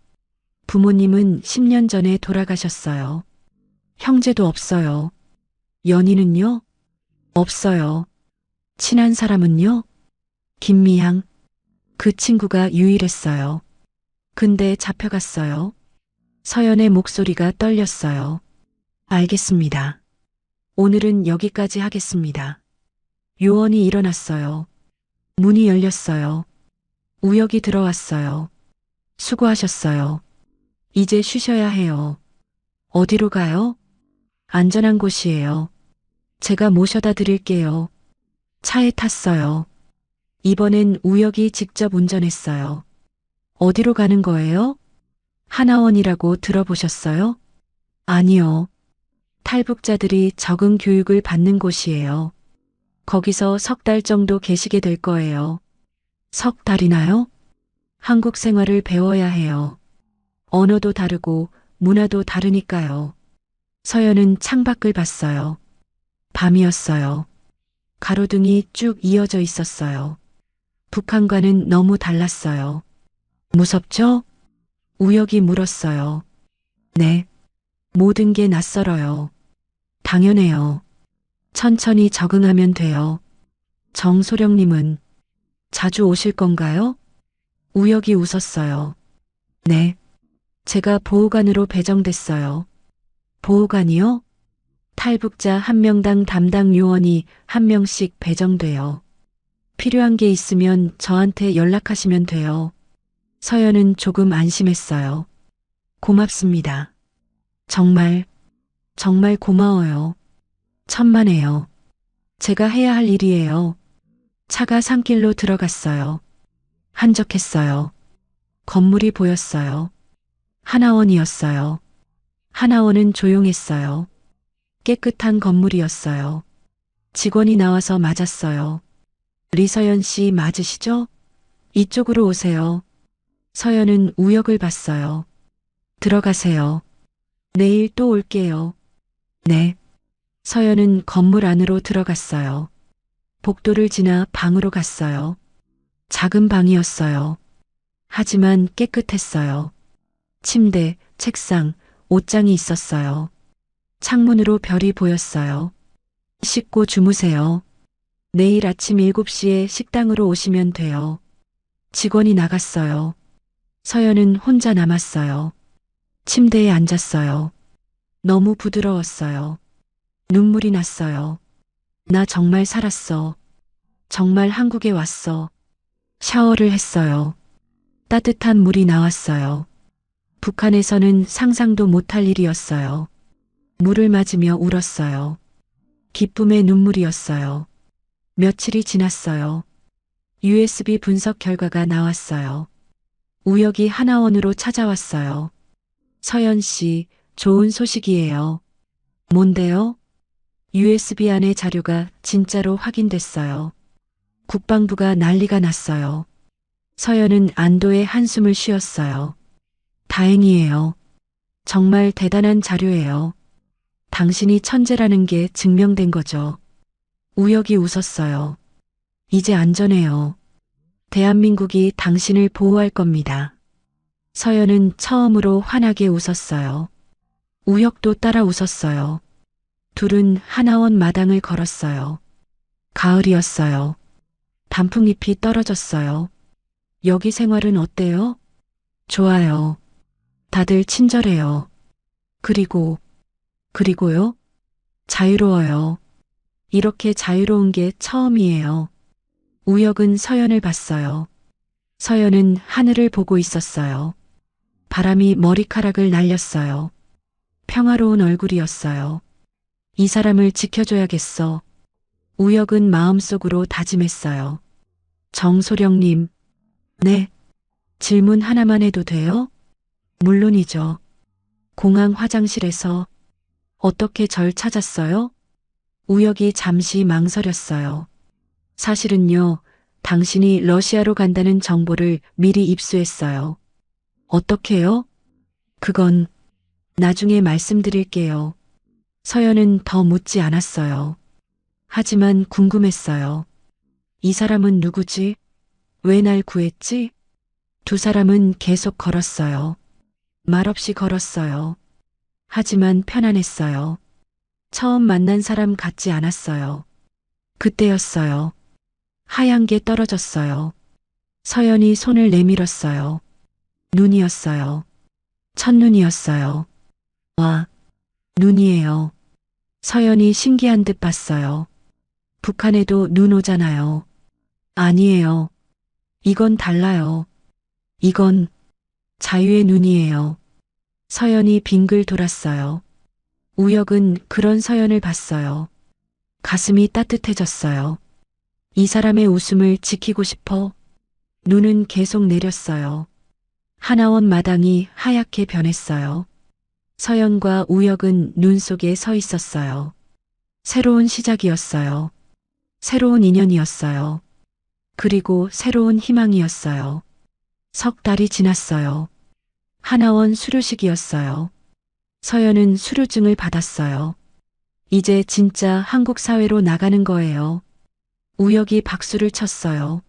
부모님은 10년 전에 돌아가셨어요. 형제도 없어요. 연인은요? 없어요. 친한 사람은요? 김미향. 그 친구가 유일했어요. 근데 잡혀갔어요. 서연의 목소리가 떨렸어요. 알겠습니다. 오늘은 여기까지 하겠습니다. 요원이 일어났어요. 문이 열렸어요. 우혁이 들어왔어요. 수고하셨어요. 이제 쉬셔야 해요. 어디로 가요? 안전한 곳이에요. 제가 모셔다 드릴게요. 차에 탔어요. 이번엔 우혁이 직접 운전했어요. 어디로 가는 거예요? 하나원이라고 들어보셨어요? 아니요. 탈북자들이 적응 교육을 받는 곳이에요. 거기서 3달 정도 계시게 될 거예요. 3달이나요? 한국 생활을 배워야 해요. 언어도 다르고 문화도 다르니까요. 서연은 창밖을 봤어요. 밤이었어요. 가로등이 쭉 이어져 있었어요. 북한과는 너무 달랐어요. 무섭죠? 우혁이 물었어요. 네. 모든 게 낯설어요. 당연해요. 천천히 적응하면 돼요. 정소령님은 자주 오실 건가요? 우혁이 웃었어요. 네. 제가 보호관으로 배정됐어요. 보호관이요? 탈북자 1명당 담당 요원이 1명씩 배정돼요. 필요한 게 있으면 저한테 연락하시면 돼요. 서연은 조금 안심했어요. 고맙습니다. 정말 고마워요. 천만에요. 제가 해야 할 일이에요. 차가 산길로 들어갔어요. 한적했어요. 건물이 보였어요. 하나원이었어요. 하나원은 조용했어요. 깨끗한 건물이었어요. 직원이 나와서 맞았어요. 리서연 씨 맞으시죠? 이쪽으로 오세요. 서연은 우혁을 봤어요. 들어가세요. 내일 또 올게요. 네. 서연은 건물 안으로 들어갔어요. 복도를 지나 방으로 갔어요. 작은 방이었어요. 하지만 깨끗했어요. 침대, 책상, 옷장이 있었어요. 창문으로 별이 보였어요. 씻고 주무세요. 내일 아침 7시에 식당으로 오시면 돼요. 직원이 나갔어요. 서연은 혼자 남았어요. 침대에 앉았어요. 너무 부드러웠어요. 눈물이 났어요. 나 정말 살았어. 정말 한국에 왔어. 샤워를 했어요. 따뜻한 물이 나왔어요. 북한에서는 상상도 못할 일이었어요. 물을 맞으며 울었어요. 기쁨의 눈물이었어요. 며칠이 지났어요. USB 분석 결과가 나왔어요. 우혁이 하나원으로 찾아왔어요. 서연 씨, 좋은 소식이에요. 뭔데요? USB 안의 자료가 진짜로 확인됐어요. 국방부가 난리가 났어요. 서연은 안도의 한숨을 쉬었어요. 다행이에요. 정말 대단한 자료예요. 당신이 천재라는 게 증명된 거죠. 우혁이 웃었어요. 이제 안전해요. 대한민국이 당신을 보호할 겁니다. 서연은 처음으로 환하게 웃었어요. 우혁도 따라 웃었어요. 둘은 하나원 마당을 걸었어요. 가을이었어요. 단풍잎이 떨어졌어요. 여기 생활은 어때요? 좋아요. 다들 친절해요. 그리고요? 자유로워요. 이렇게 자유로운 게 처음이에요. 우혁은 서연을 봤어요. 서연은 하늘을 보고 있었어요. 바람이 머리카락을 날렸어요. 평화로운 얼굴이었어요. 이 사람을 지켜줘야겠어. 우혁은 마음속으로 다짐했어요. 정소령님. 네. 질문 하나만 해도 돼요? 물론이죠. 공항 화장실에서 어떻게 절 찾았어요? 우혁이 잠시 망설였어요. 사실은요, 당신이 러시아로 간다는 정보를 미리 입수했어요. 어떻게요? 그건 나중에 말씀드릴게요. 서연은 더 묻지 않았어요. 하지만 궁금했어요. 이 사람은 누구지? 왜 날 구했지? 두 사람은 계속 걸었어요. 말없이 걸었어요. 하지만 편안했어요. 처음 만난 사람 같지 않았어요. 그때였어요. 하얀 게 떨어졌어요. 서연이 손을 내밀었어요. 눈이었어요. 첫눈이었어요. 와, 눈이에요. 서연이 신기한 듯 봤어요. 북한에도 눈 오잖아요. 아니에요. 이건 달라요. 이건 자유의 눈이에요. 서연이 빙글 돌았어요. 우혁은 그런 서연을 봤어요. 가슴이 따뜻해졌어요. 이 사람의 웃음을 지키고 싶어. 눈은 계속 내렸어요. 하나원 마당이 하얗게 변했어요. 서연과 우혁은 눈 속에 서 있었어요. 새로운 시작이었어요. 새로운 인연이었어요. 그리고 새로운 희망이었어요. 석 달이 지났어요. 하나원 수료식이었어요. 서연은 수료증을 받았어요. 이제 진짜 한국 사회로 나가는 거예요. 우혁이 박수를 쳤어요.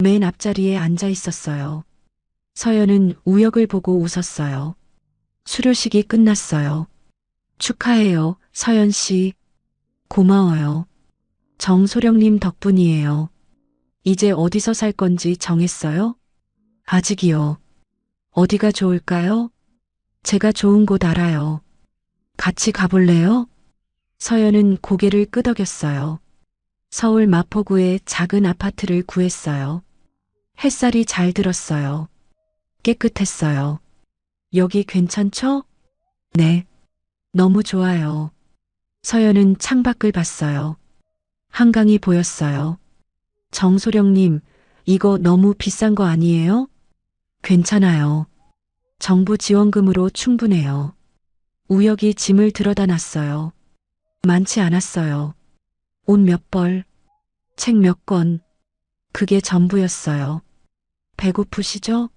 맨 앞자리에 앉아 있었어요. 서연은 우혁을 보고 웃었어요. 수료식이 끝났어요. 축하해요, 서연 씨. 고마워요. 정소령님 덕분이에요. 이제 어디서 살 건지 정했어요? 아직이요. 어디가 좋을까요? 제가 좋은 곳 알아요. 같이 가볼래요? 서연은 고개를 끄덕였어요. 서울 마포구에 작은 아파트를 구했어요. 햇살이 잘 들었어요. 깨끗했어요. 여기 괜찮죠? 네. 너무 좋아요. 서연은 창밖을 봤어요. 한강이 보였어요. 정소령님, 이거 너무 비싼 거 아니에요? 괜찮아요. 정부 지원금으로 충분해요. 우혁이 짐을 들어다 놨어요. 많지 않았어요. 옷 몇 벌, 책 몇 권, 그게 전부였어요. 배고프시죠?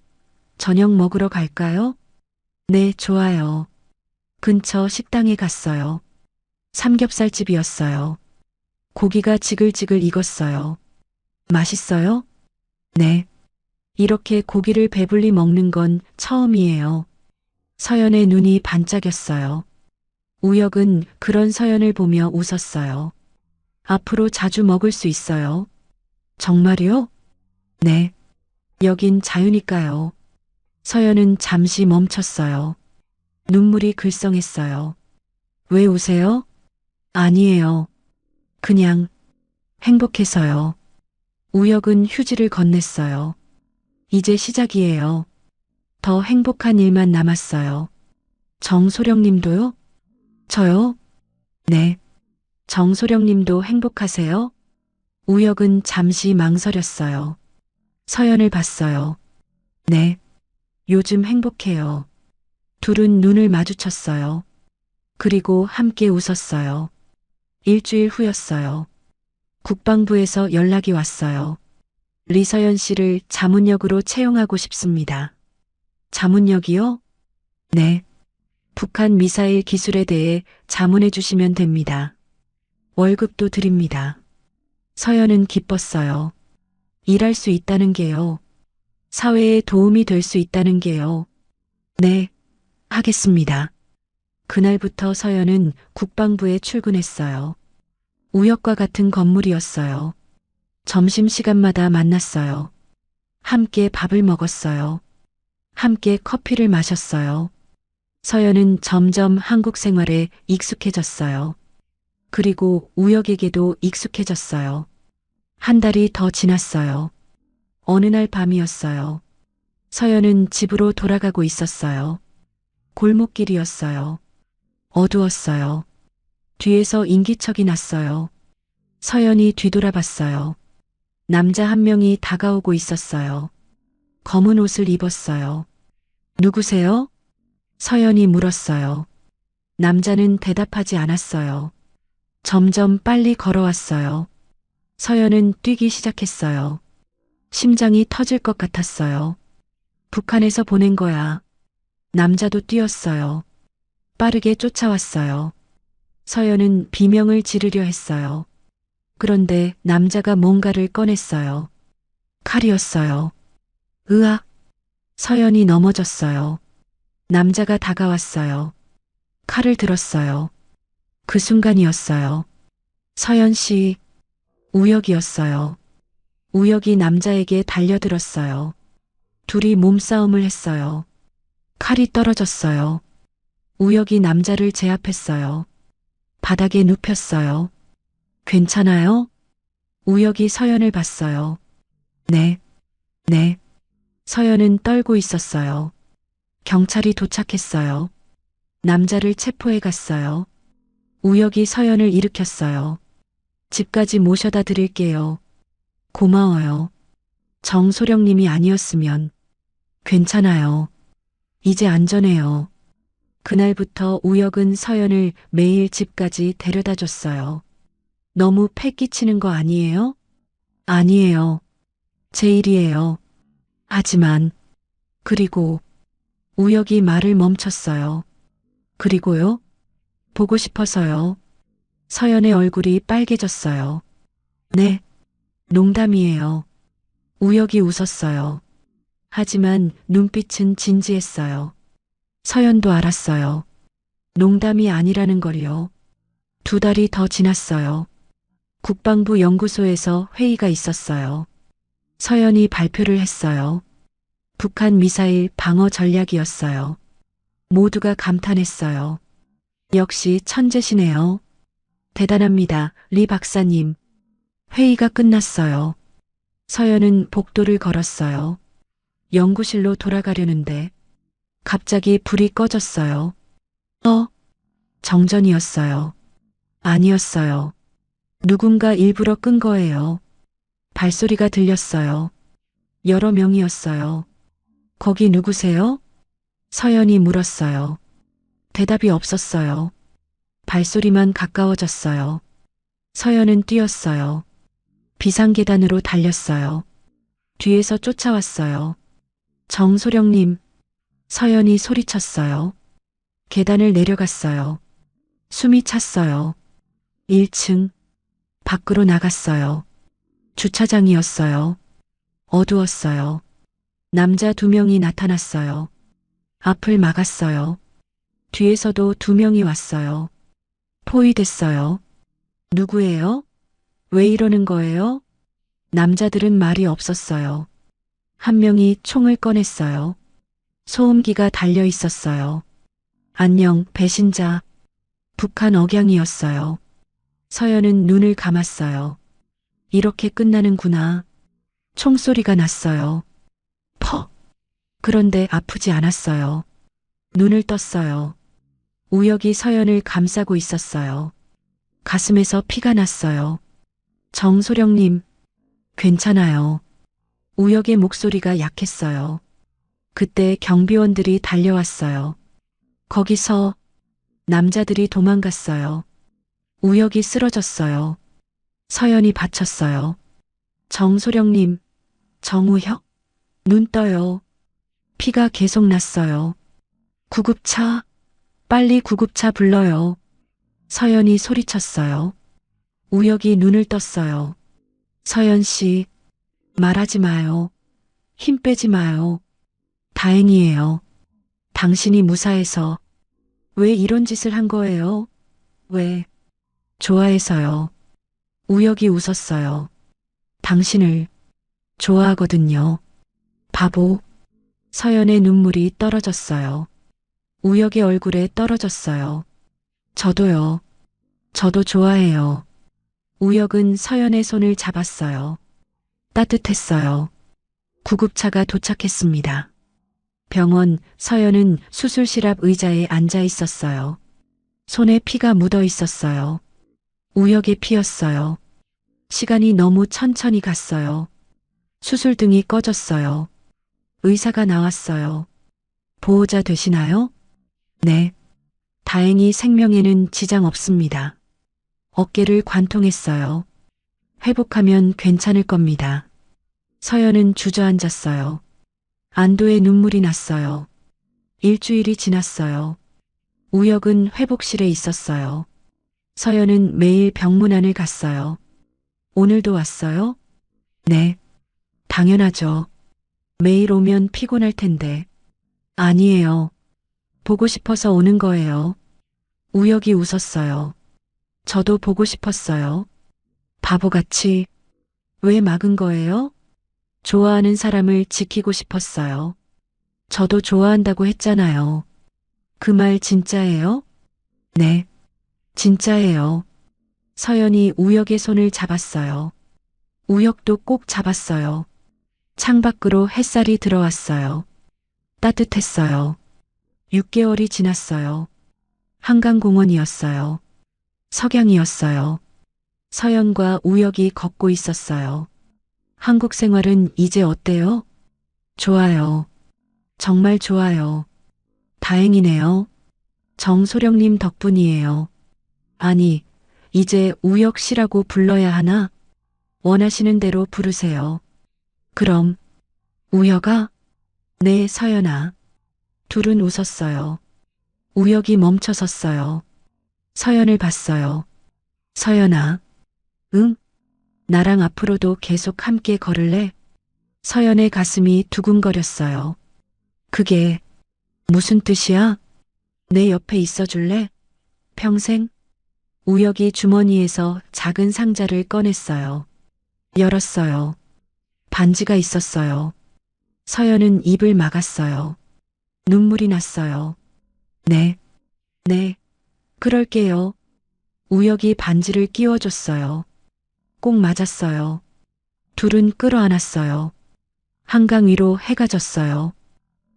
저녁 먹으러 갈까요? 네, 좋아요. 근처 식당에 갔어요. 삼겹살집이었어요. 고기가 지글지글 익었어요. 맛있어요? 네. 이렇게 고기를 배불리 먹는 건 처음이에요. 서연의 눈이 반짝였어요. 우혁은 그런 서연을 보며 웃었어요. 앞으로 자주 먹을 수 있어요. 정말요? 네. 여긴 자유니까요. 서연은 잠시 멈췄어요. 눈물이 글썽했어요. 왜 우세요? 아니에요. 그냥 행복해서요. 우혁은 휴지를 건넸어요. 이제 시작이에요. 더 행복한 일만 남았어요. 정소령 님도요? 저요? 네. 정소령 님도 행복하세요? 우혁은 잠시 망설였어요. 서연을 봤어요. 네. 요즘 행복해요. 둘은 눈을 마주쳤어요. 그리고 함께 웃었어요. 일주일 후였어요. 국방부에서 연락이 왔어요. 리서연 씨를 자문역으로 채용하고 싶습니다. 자문역이요? 네. 북한 미사일 기술에 대해 자문해 주시면 됩니다. 월급도 드립니다. 서연은 기뻤어요. 일할 수 있다는 게요. 사회에 도움이 될 수 있다는 게요. 네, 하겠습니다. 그날부터 서연은 국방부에 출근했어요. 우혁과 같은 건물이었어요. 점심시간마다 만났어요. 함께 밥을 먹었어요. 함께 커피를 마셨어요. 서연은 점점 한국 생활에 익숙해졌어요. 그리고 우혁에게도 익숙해졌어요. 한 달이 더 지났어요. 어느 날 밤이었어요. 서연은 집으로 돌아가고 있었어요. 골목길이었어요. 어두웠어요. 뒤에서 인기척이 났어요. 서연이 뒤돌아봤어요. 남자 한 명이 다가오고 있었어요. 검은 옷을 입었어요. 누구세요? 서연이 물었어요. 남자는 대답하지 않았어요. 점점 빨리 걸어왔어요. 서연은 뛰기 시작했어요. 심장이 터질 것 같았어요. 북한에서 보낸 거야. 남자도 뛰었어요. 빠르게 쫓아왔어요. 서연은 비명을 지르려 했어요. 그런데 남자가 뭔가를 꺼냈어요. 칼이었어요. 으악! 서연이 넘어졌어요. 남자가 다가왔어요. 칼을 들었어요. 그 순간이었어요. 서연 씨, 우혁이었어요. 우혁이 남자에게 달려들었어요. 둘이 몸싸움을 했어요. 칼이 떨어졌어요. 우혁이 남자를 제압했어요. 바닥에 눕혔어요. 괜찮아요? 우혁이 서연을 봤어요. 네, 네. 서연은 떨고 있었어요. 경찰이 도착했어요. 남자를 체포해 갔어요. 우혁이 서연을 일으켰어요. 집까지 모셔다 드릴게요. 고마워요. 정소령님이 아니었으면. 괜찮아요. 이제 안전해요. 그날부터 우혁은 서연을 매일 집까지 데려다 줬어요. 너무 패 끼치는 거 아니에요? 아니에요. 제 일이에요. 하지만, 그리고, 우혁이 말을 멈췄어요. 그리고요? 보고 싶어서요. 서연의 얼굴이 빨개졌어요. 네, 농담이에요. 우혁이 웃었어요. 하지만 눈빛은 진지했어요. 서연도 알았어요. 농담이 아니라는 걸요. 2달이 더 지났어요. 국방부 연구소에서 회의가 있었어요. 서연이 발표를 했어요. 북한 미사일 방어 전략이었어요. 모두가 감탄했어요. 역시 천재시네요. 대단합니다, 리 박사님. 회의가 끝났어요. 서연은 복도를 걸었어요. 연구실로 돌아가려는데 갑자기 불이 꺼졌어요. 정전이었어요. 아니었어요. 누군가 일부러 끈 거예요. 발소리가 들렸어요. 여러 명이었어요. 거기 누구세요? 서연이 물었어요. 대답이 없었어요. 발소리만 가까워졌어요. 서연은 뛰었어요. 비상계단으로 달렸어요. 뒤에서 쫓아왔어요. 정소령님, 서연이 소리쳤어요. 계단을 내려갔어요. 숨이 찼어요. 1층, 밖으로 나갔어요. 주차장이었어요. 어두웠어요. 남자 2명이 나타났어요. 앞을 막았어요. 뒤에서도 2명이 왔어요. 포위됐어요. 누구예요? 왜 이러는 거예요? 남자들은 말이 없었어요. 한 명이 총을 꺼냈어요. 소음기가 달려 있었어요. 안녕, 배신자. 북한 억양이었어요. 서연은 눈을 감았어요. 이렇게 끝나는구나. 총소리가 났어요. 퍽! 그런데 아프지 않았어요. 눈을 떴어요. 우혁이 서연을 감싸고 있었어요. 가슴에서 피가 났어요. 정소령님, 괜찮아요. 우혁의 목소리가 약했어요. 그때 경비원들이 달려왔어요. 거기서 남자들이 도망갔어요. 우혁이 쓰러졌어요. 서연이 받쳤어요. 정소령님, 정우혁, 눈 떠요. 피가 계속 났어요. 구급차, 빨리 구급차 불러요. 서연이 소리쳤어요. 우혁이 눈을 떴어요. 서연 씨, 말하지 마요. 힘 빼지 마요. 다행이에요. 당신이 무사해서. 왜 이런 짓을 한 거예요? 왜? 좋아해서요. 우혁이 웃었어요. 당신을 좋아하거든요. 바보. 서연의 눈물이 떨어졌어요. 우혁의 얼굴에 떨어졌어요. 저도요. 저도 좋아해요. 우혁은 서연의 손을 잡았어요. 따뜻했어요. 구급차가 도착했습니다. 병원, 서연은 수술실 앞 의자에 앉아 있었어요. 손에 피가 묻어 있었어요. 우혁의 피였어요. 시간이 너무 천천히 갔어요. 수술등이 꺼졌어요. 의사가 나왔어요. 보호자 되시나요? 네. 다행히 생명에는 지장 없습니다. 어깨를 관통했어요. 회복하면 괜찮을 겁니다. 서연은 주저앉았어요. 안도의 눈물이 났어요. 일주일이 지났어요. 우혁은 회복실에 있었어요. 서연은 매일 병문안을 갔어요. 오늘도 왔어요? 네. 당연하죠. 매일 오면 피곤할 텐데. 아니에요. 보고 싶어서 오는 거예요. 우혁이 웃었어요. 저도 보고 싶었어요. 바보같이. 왜 막은 거예요? 좋아하는 사람을 지키고 싶었어요. 저도 좋아한다고 했잖아요. 그 말 진짜예요? 네. 진짜예요. 서연이 우혁의 손을 잡았어요. 우혁도 꼭 잡았어요. 창밖으로 햇살이 들어왔어요. 따뜻했어요. 6개월이 지났어요. 한강공원이었어요. 석양이었어요. 서연과 우혁이 걷고 있었어요. 한국 생활은 이제 어때요? 좋아요. 정말 좋아요. 다행이네요. 정소령님 덕분이에요. 아니, 이제 우혁 씨라고 불러야 하나? 원하시는 대로 부르세요. 그럼, 우혁아? 네, 서연아. 둘은 웃었어요. 우혁이 멈춰 섰어요. 서연을 봤어요. 서연아. 응? 나랑 앞으로도 계속 함께 걸을래? 서연의 가슴이 두근거렸어요. 그게 무슨 뜻이야? 내 옆에 있어 줄래? 평생? 우혁이 주머니에서 작은 상자를 꺼냈어요. 열었어요. 반지가 있었어요. 서연은 입을 막았어요. 눈물이 났어요. 네, 그럴게요. 우혁이 반지를 끼워줬어요. 꼭 맞았어요. 둘은 끌어안았어요. 한강 위로 해가 졌어요.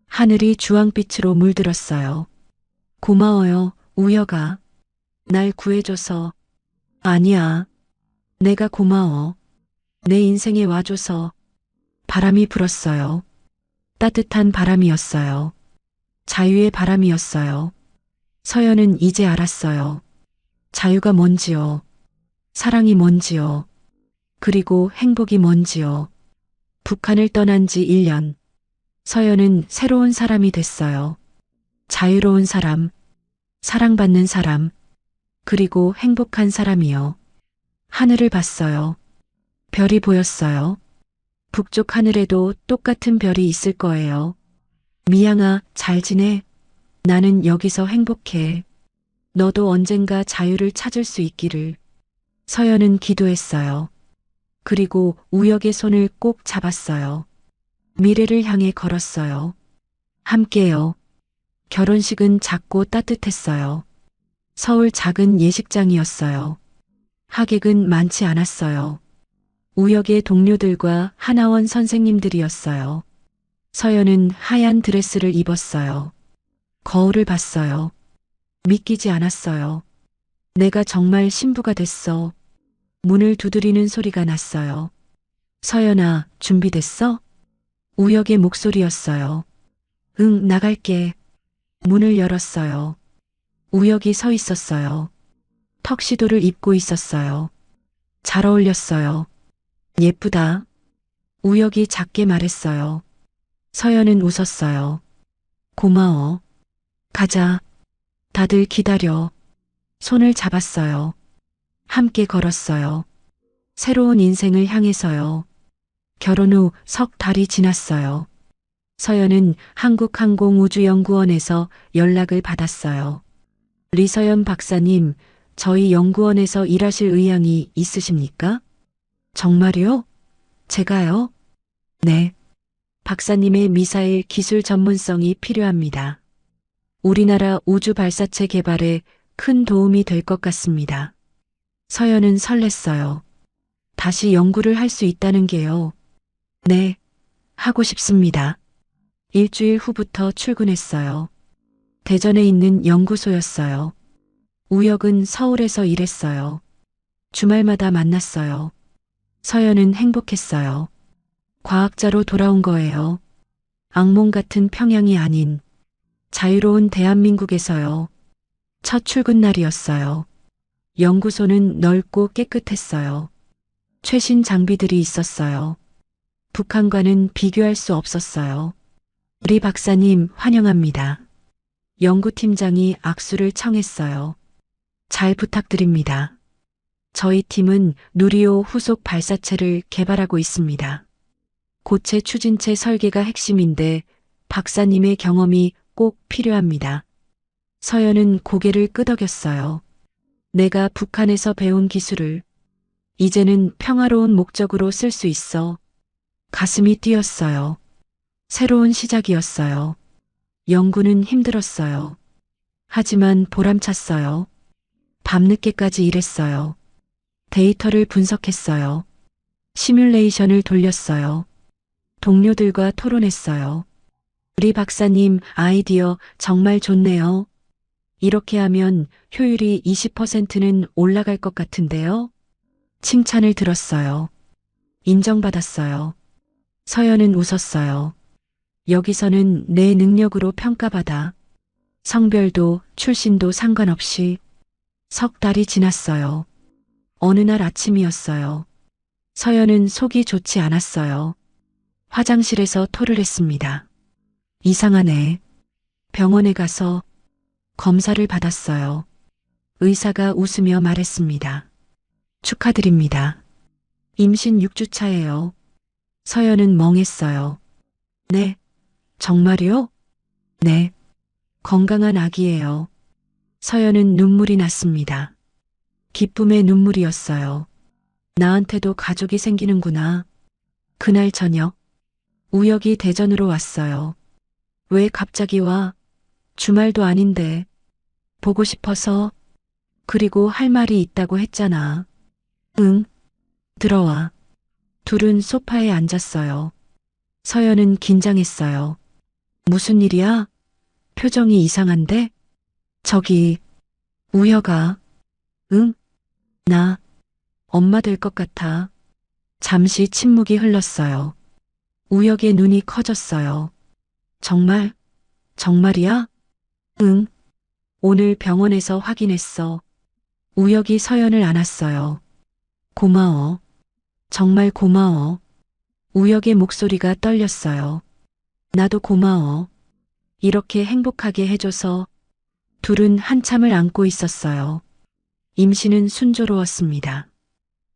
하늘이 주황빛으로 물들었어요. 고마워요, 우혁아. 날 구해줘서. 아니야. 내가 고마워. 내 인생에 와줘서. 바람이 불었어요. 따뜻한 바람이었어요. 자유의 바람이었어요. 서연은 이제 알았어요. 자유가 뭔지요. 사랑이 뭔지요. 그리고 행복이 뭔지요. 북한을 떠난 지 1년. 서연은 새로운 사람이 됐어요. 자유로운 사람, 사랑받는 사람, 그리고 행복한 사람이요. 하늘을 봤어요. 별이 보였어요. 북쪽 하늘에도 똑같은 별이 있을 거예요. 미양아, 잘 지내? 나는 여기서 행복해. 너도 언젠가 자유를 찾을 수 있기를. 서연은 기도했어요. 그리고 우혁의 손을 꼭 잡았어요. 미래를 향해 걸었어요. 함께요. 결혼식은 작고 따뜻했어요. 서울 작은 예식장이었어요. 하객은 많지 않았어요. 우혁의 동료들과 하나원 선생님들이었어요. 서연은 하얀 드레스를 입었어요. 거울을 봤어요. 믿기지 않았어요. 내가 정말 신부가 됐어. 문을 두드리는 소리가 났어요. 서연아, 준비됐어? 우혁의 목소리였어요. 응, 나갈게. 문을 열었어요. 우혁이 서 있었어요. 턱시도를 입고 있었어요. 잘 어울렸어요. 예쁘다. 우혁이 작게 말했어요. 서연은 웃었어요. 고마워. 가자. 다들 기다려. 손을 잡았어요. 함께 걸었어요. 새로운 인생을 향해서요. 결혼 후 석 달이 지났어요. 서연은 한국항공우주연구원에서 연락을 받았어요. 리서연 박사님, 저희 연구원에서 일하실 의향이 있으십니까? 정말요? 제가요? 네. 박사님의 미사일 기술 전문성이 필요합니다. 우리나라 우주 발사체 개발에 큰 도움이 될 것 같습니다. 서연은 설렜어요. 다시 연구를 할 수 있다는 게요. 네, 하고 싶습니다. 일주일 후부터 출근했어요. 대전에 있는 연구소였어요. 우혁은 서울에서 일했어요. 주말마다 만났어요. 서연은 행복했어요. 과학자로 돌아온 거예요. 악몽 같은 평양이 아닌 자유로운 대한민국에서요. 첫 출근 날이었어요. 연구소는 넓고 깨끗했어요. 최신 장비들이 있었어요. 북한과는 비교할 수 없었어요. 리 박사님 환영합니다. 연구팀장이 악수를 청했어요. 잘 부탁드립니다. 저희 팀은 누리호 후속 발사체를 개발하고 있습니다. 고체 추진체 설계가 핵심인데 박사님의 경험이 꼭 필요합니다. 서연은 고개를 끄덕였어요. 내가 북한에서 배운 기술을 이제는 평화로운 목적으로 쓸 수 있어. 가슴이 뛰었어요. 새로운 시작이었어요. 연구는 힘들었어요. 하지만 보람찼어요. 밤늦게까지 일했어요. 데이터를 분석했어요. 시뮬레이션을 돌렸어요. 동료들과 토론했어요. 리 박사님 아이디어 정말 좋네요. 이렇게 하면 효율이 20%는 올라갈 것 같은데요. 칭찬을 들었어요. 인정받았어요. 서연은 웃었어요. 여기서는 내 능력으로 평가받아. 성별도 출신도 상관없이. 석 달이 지났어요. 어느 날 아침이었어요. 서연은 속이 좋지 않았어요. 화장실에서 토를 했습니다. 이상하네. 병원에 가서 검사를 받았어요. 의사가 웃으며 말했습니다. 축하드립니다. 임신 6주차예요. 서연은 멍했어요. 네. 정말요? 네. 건강한 아기예요. 서연은 눈물이 났습니다. 기쁨의 눈물이었어요. 나한테도 가족이 생기는구나. 그날 저녁, 우혁이 대전으로 왔어요. 왜 갑자기 와? 주말도 아닌데. 보고 싶어서. 그리고 할 말이 있다고 했잖아. 응. 들어와. 둘은 소파에 앉았어요. 서연은 긴장했어요. 무슨 일이야? 표정이 이상한데? 저기, 우혁아. 응? 나, 엄마 될 것 같아. 잠시 침묵이 흘렀어요. 우혁의 눈이 커졌어요. 정말? 정말이야? 응. 오늘 병원에서 확인했어. 우혁이 서연을 안았어요. 고마워. 정말 고마워. 우혁의 목소리가 떨렸어요. 나도 고마워. 이렇게 행복하게 해줘서. 둘은 한참을 안고 있었어요. 임신은 순조로웠습니다.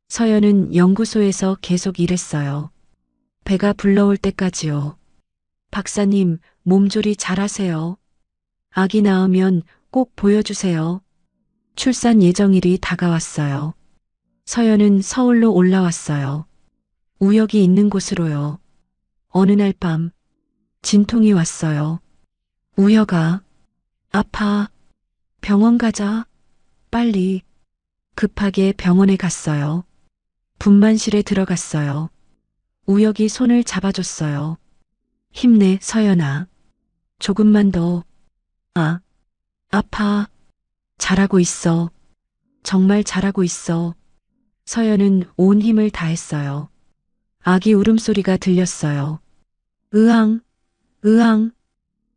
서연은 연구소에서 계속 일했어요. 배가 불러올 때까지요. 박사님, 몸조리 잘하세요. 아기 낳으면 꼭 보여주세요. 출산 예정일이 다가왔어요. 서연은 서울로 올라왔어요. 우혁이 있는 곳으로요. 어느 날 밤 진통이 왔어요. 우혁아, 아파. 병원 가자. 빨리. 급하게 병원에 갔어요. 분만실에 들어갔어요. 우혁이 손을 잡아줬어요. 힘내, 서연아. 조금만 더. 아파. 잘하고 있어. 정말 잘하고 있어. 서연은 온 힘을 다했어요. 아기 울음소리가 들렸어요. 으앙, 으앙.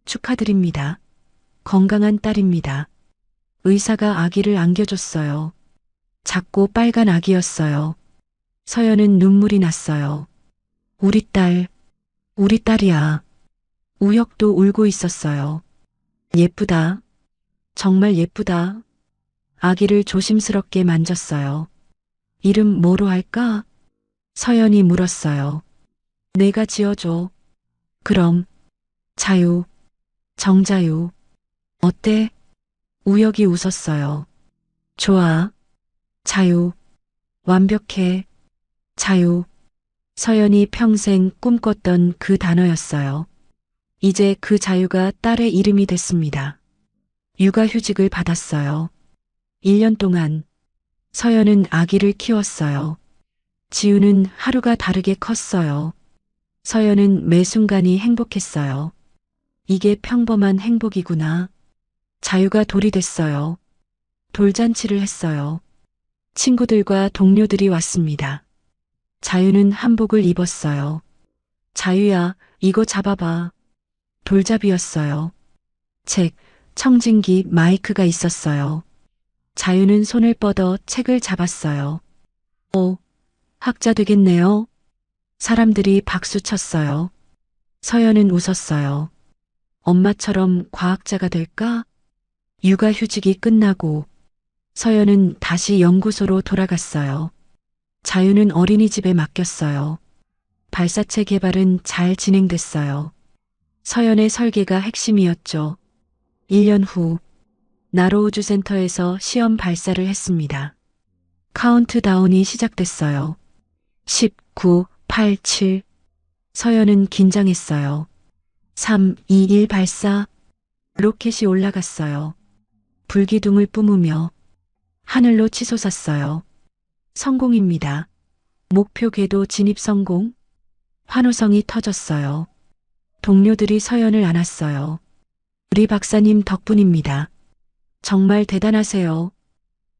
축하드립니다. 건강한 딸입니다. 의사가 아기를 안겨줬어요. 작고 빨간 아기였어요. 서연은 눈물이 났어요. 우리 딸이야. 우혁도 울고 있었어요. 예쁘다. 정말 예쁘다. 아기를 조심스럽게 만졌어요. 이름 뭐로 할까? 서연이 물었어요. 내가 지어줘. 그럼, 자유, 정자유. 어때? 우혁이 웃었어요. 좋아. 자유. 완벽해. 자유. 서연이 평생 꿈꿨던 그 단어였어요. 이제 그 자유가 딸의 이름이 됐습니다. 육아휴직을 받았어요. 1년 동안 서연은 아기를 키웠어요. 지우는 하루가 다르게 컸어요. 서연은 매 순간이 행복했어요. 이게 평범한 행복이구나. 자유가 돌이 됐어요. 돌잔치를 했어요. 친구들과 동료들이 왔습니다. 자유는 한복을 입었어요. 자유야, 이거 잡아봐. 돌잡이였어요. 책, 청진기, 마이크가 있었어요. 자유는 손을 뻗어 책을 잡았어요. 학자 되겠네요. 사람들이 박수 쳤어요. 서연은 웃었어요. 엄마처럼 과학자가 될까? 육아휴직이 끝나고 서연은 다시 연구소로 돌아갔어요. 자유는 어린이집에 맡겼어요. 발사체 개발은 잘 진행됐어요. 서연의 설계가 핵심이었죠. 1년 후 나로우주센터에서 시험 발사를 했습니다. 카운트다운이 시작됐어요. 19, 8, 7. 서연은 긴장했어요. 3, 2, 1 발사. 로켓이 올라갔어요. 불기둥을 뿜으며 하늘로 치솟았어요. 성공입니다. 목표 궤도 진입 성공. 환호성이 터졌어요. 동료들이 서연을 안았어요. 우리 박사님 덕분입니다. 정말 대단하세요.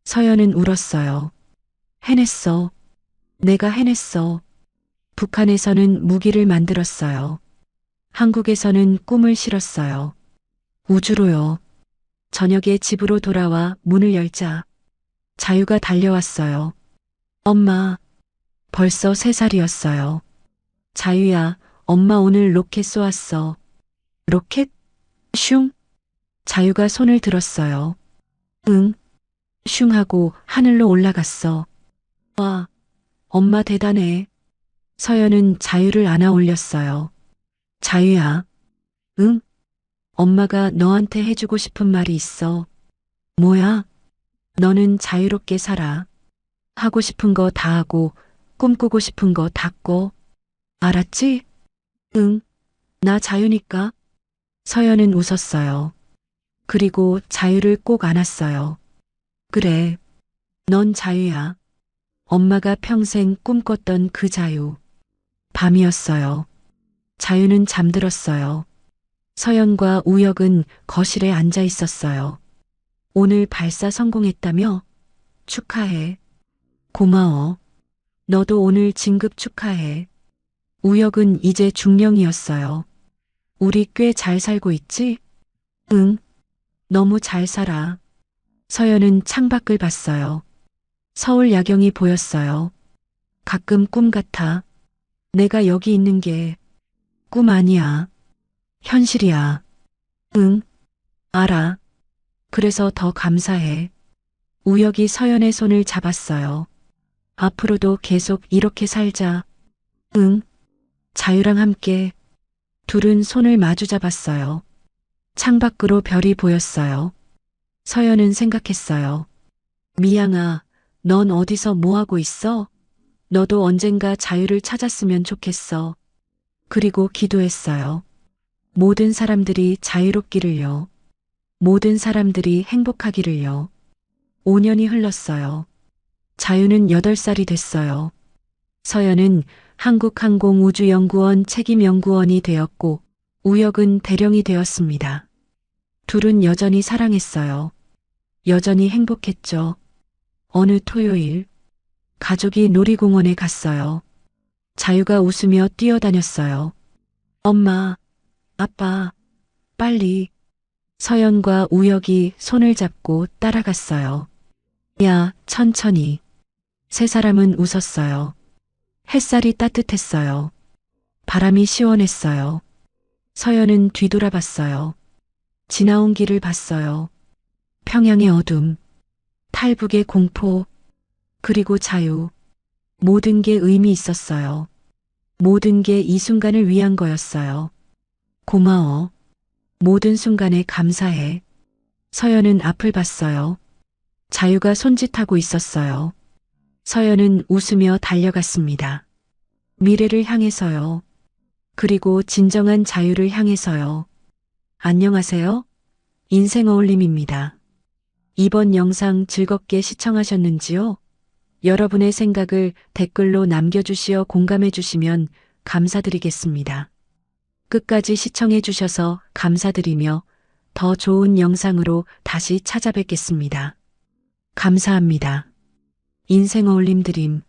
서연은 울었어요. 해냈어. 내가 해냈어. 북한에서는 무기를 만들었어요. 한국에서는 꿈을 실었어요. 우주로요. 저녁에 집으로 돌아와 문을 열자 자유가 달려왔어요. 엄마, 벌써 3살이었어요. 자유야, 엄마 오늘 로켓 쏘았어. 로켓? 슝? 자유가 손을 들었어요. 응. 슝 하고 하늘로 올라갔어. 와, 엄마 대단해. 서연은 자유를 안아 올렸어요. 자유야. 응? 엄마가 너한테 해주고 싶은 말이 있어. 뭐야? 너는 자유롭게 살아. 하고 싶은 거 다 하고 꿈꾸고 싶은 거 다 꿔. 알았지? 응. 나 자유니까. 서연은 웃었어요. 그리고 자유를 꼭 안았어요. 그래. 넌 자유야. 엄마가 평생 꿈꿨던 그 자유. 밤이었어요. 자유는 잠들었어요. 서연과 우혁은 거실에 앉아 있었어요. 오늘 발사 성공했다며? 축하해. 고마워. 너도 오늘 진급 축하해. 우혁은 이제 중령이었어요. 우리 꽤 잘 살고 있지? 응. 너무 잘 살아. 서연은 창밖을 봤어요. 서울 야경이 보였어요. 가끔 꿈 같아. 내가 여기 있는 게 꿈 아니야. 현실이야. 응. 알아. 그래서 더 감사해. 우혁이 서연의 손을 잡았어요. 앞으로도 계속 이렇게 살자. 응. 자유랑 함께. 둘은 손을 마주 잡았어요. 창밖으로 별이 보였어요. 서연은 생각했어요. 미양아, 넌 어디서 뭐 하고 있어? 너도 언젠가 자유를 찾았으면 좋겠어. 그리고 기도했어요. 모든 사람들이 자유롭기를요. 모든 사람들이 행복하기를요. 5년이 흘렀어요. 자유는 8살이 됐어요. 서연은 한국항공우주연구원 책임연구원이 되었고, 우혁은 대령이 되었습니다. 둘은 여전히 사랑했어요. 여전히 행복했죠. 어느 토요일, 가족이 놀이공원에 갔어요. 자유가 웃으며 뛰어다녔어요. 엄마, 아빠, 빨리. 서연과 우혁이 손을 잡고 따라갔어요. 야, 천천히. 세 사람은 웃었어요. 햇살이 따뜻했어요. 바람이 시원했어요. 서연은 뒤돌아봤어요. 지나온 길을 봤어요. 평양의 어둠, 탈북의 공포, 그리고 자유. 모든 게 의미 있었어요. 모든 게 이 순간을 위한 거였어요. 고마워. 모든 순간에 감사해. 서연은 앞을 봤어요. 자유가 손짓하고 있었어요. 서연은 웃으며 달려갔습니다. 미래를 향해서요. 그리고 진정한 자유를 향해서요. 안녕하세요. 인생 어울림입니다. 이번 영상 즐겁게 시청하셨는지요? 여러분의 생각을 댓글로 남겨주시어 공감해 주시면 감사드리겠습니다. 끝까지 시청해 주셔서 감사드리며 더 좋은 영상으로 다시 찾아뵙겠습니다. 감사합니다. 인생 어울림 드림.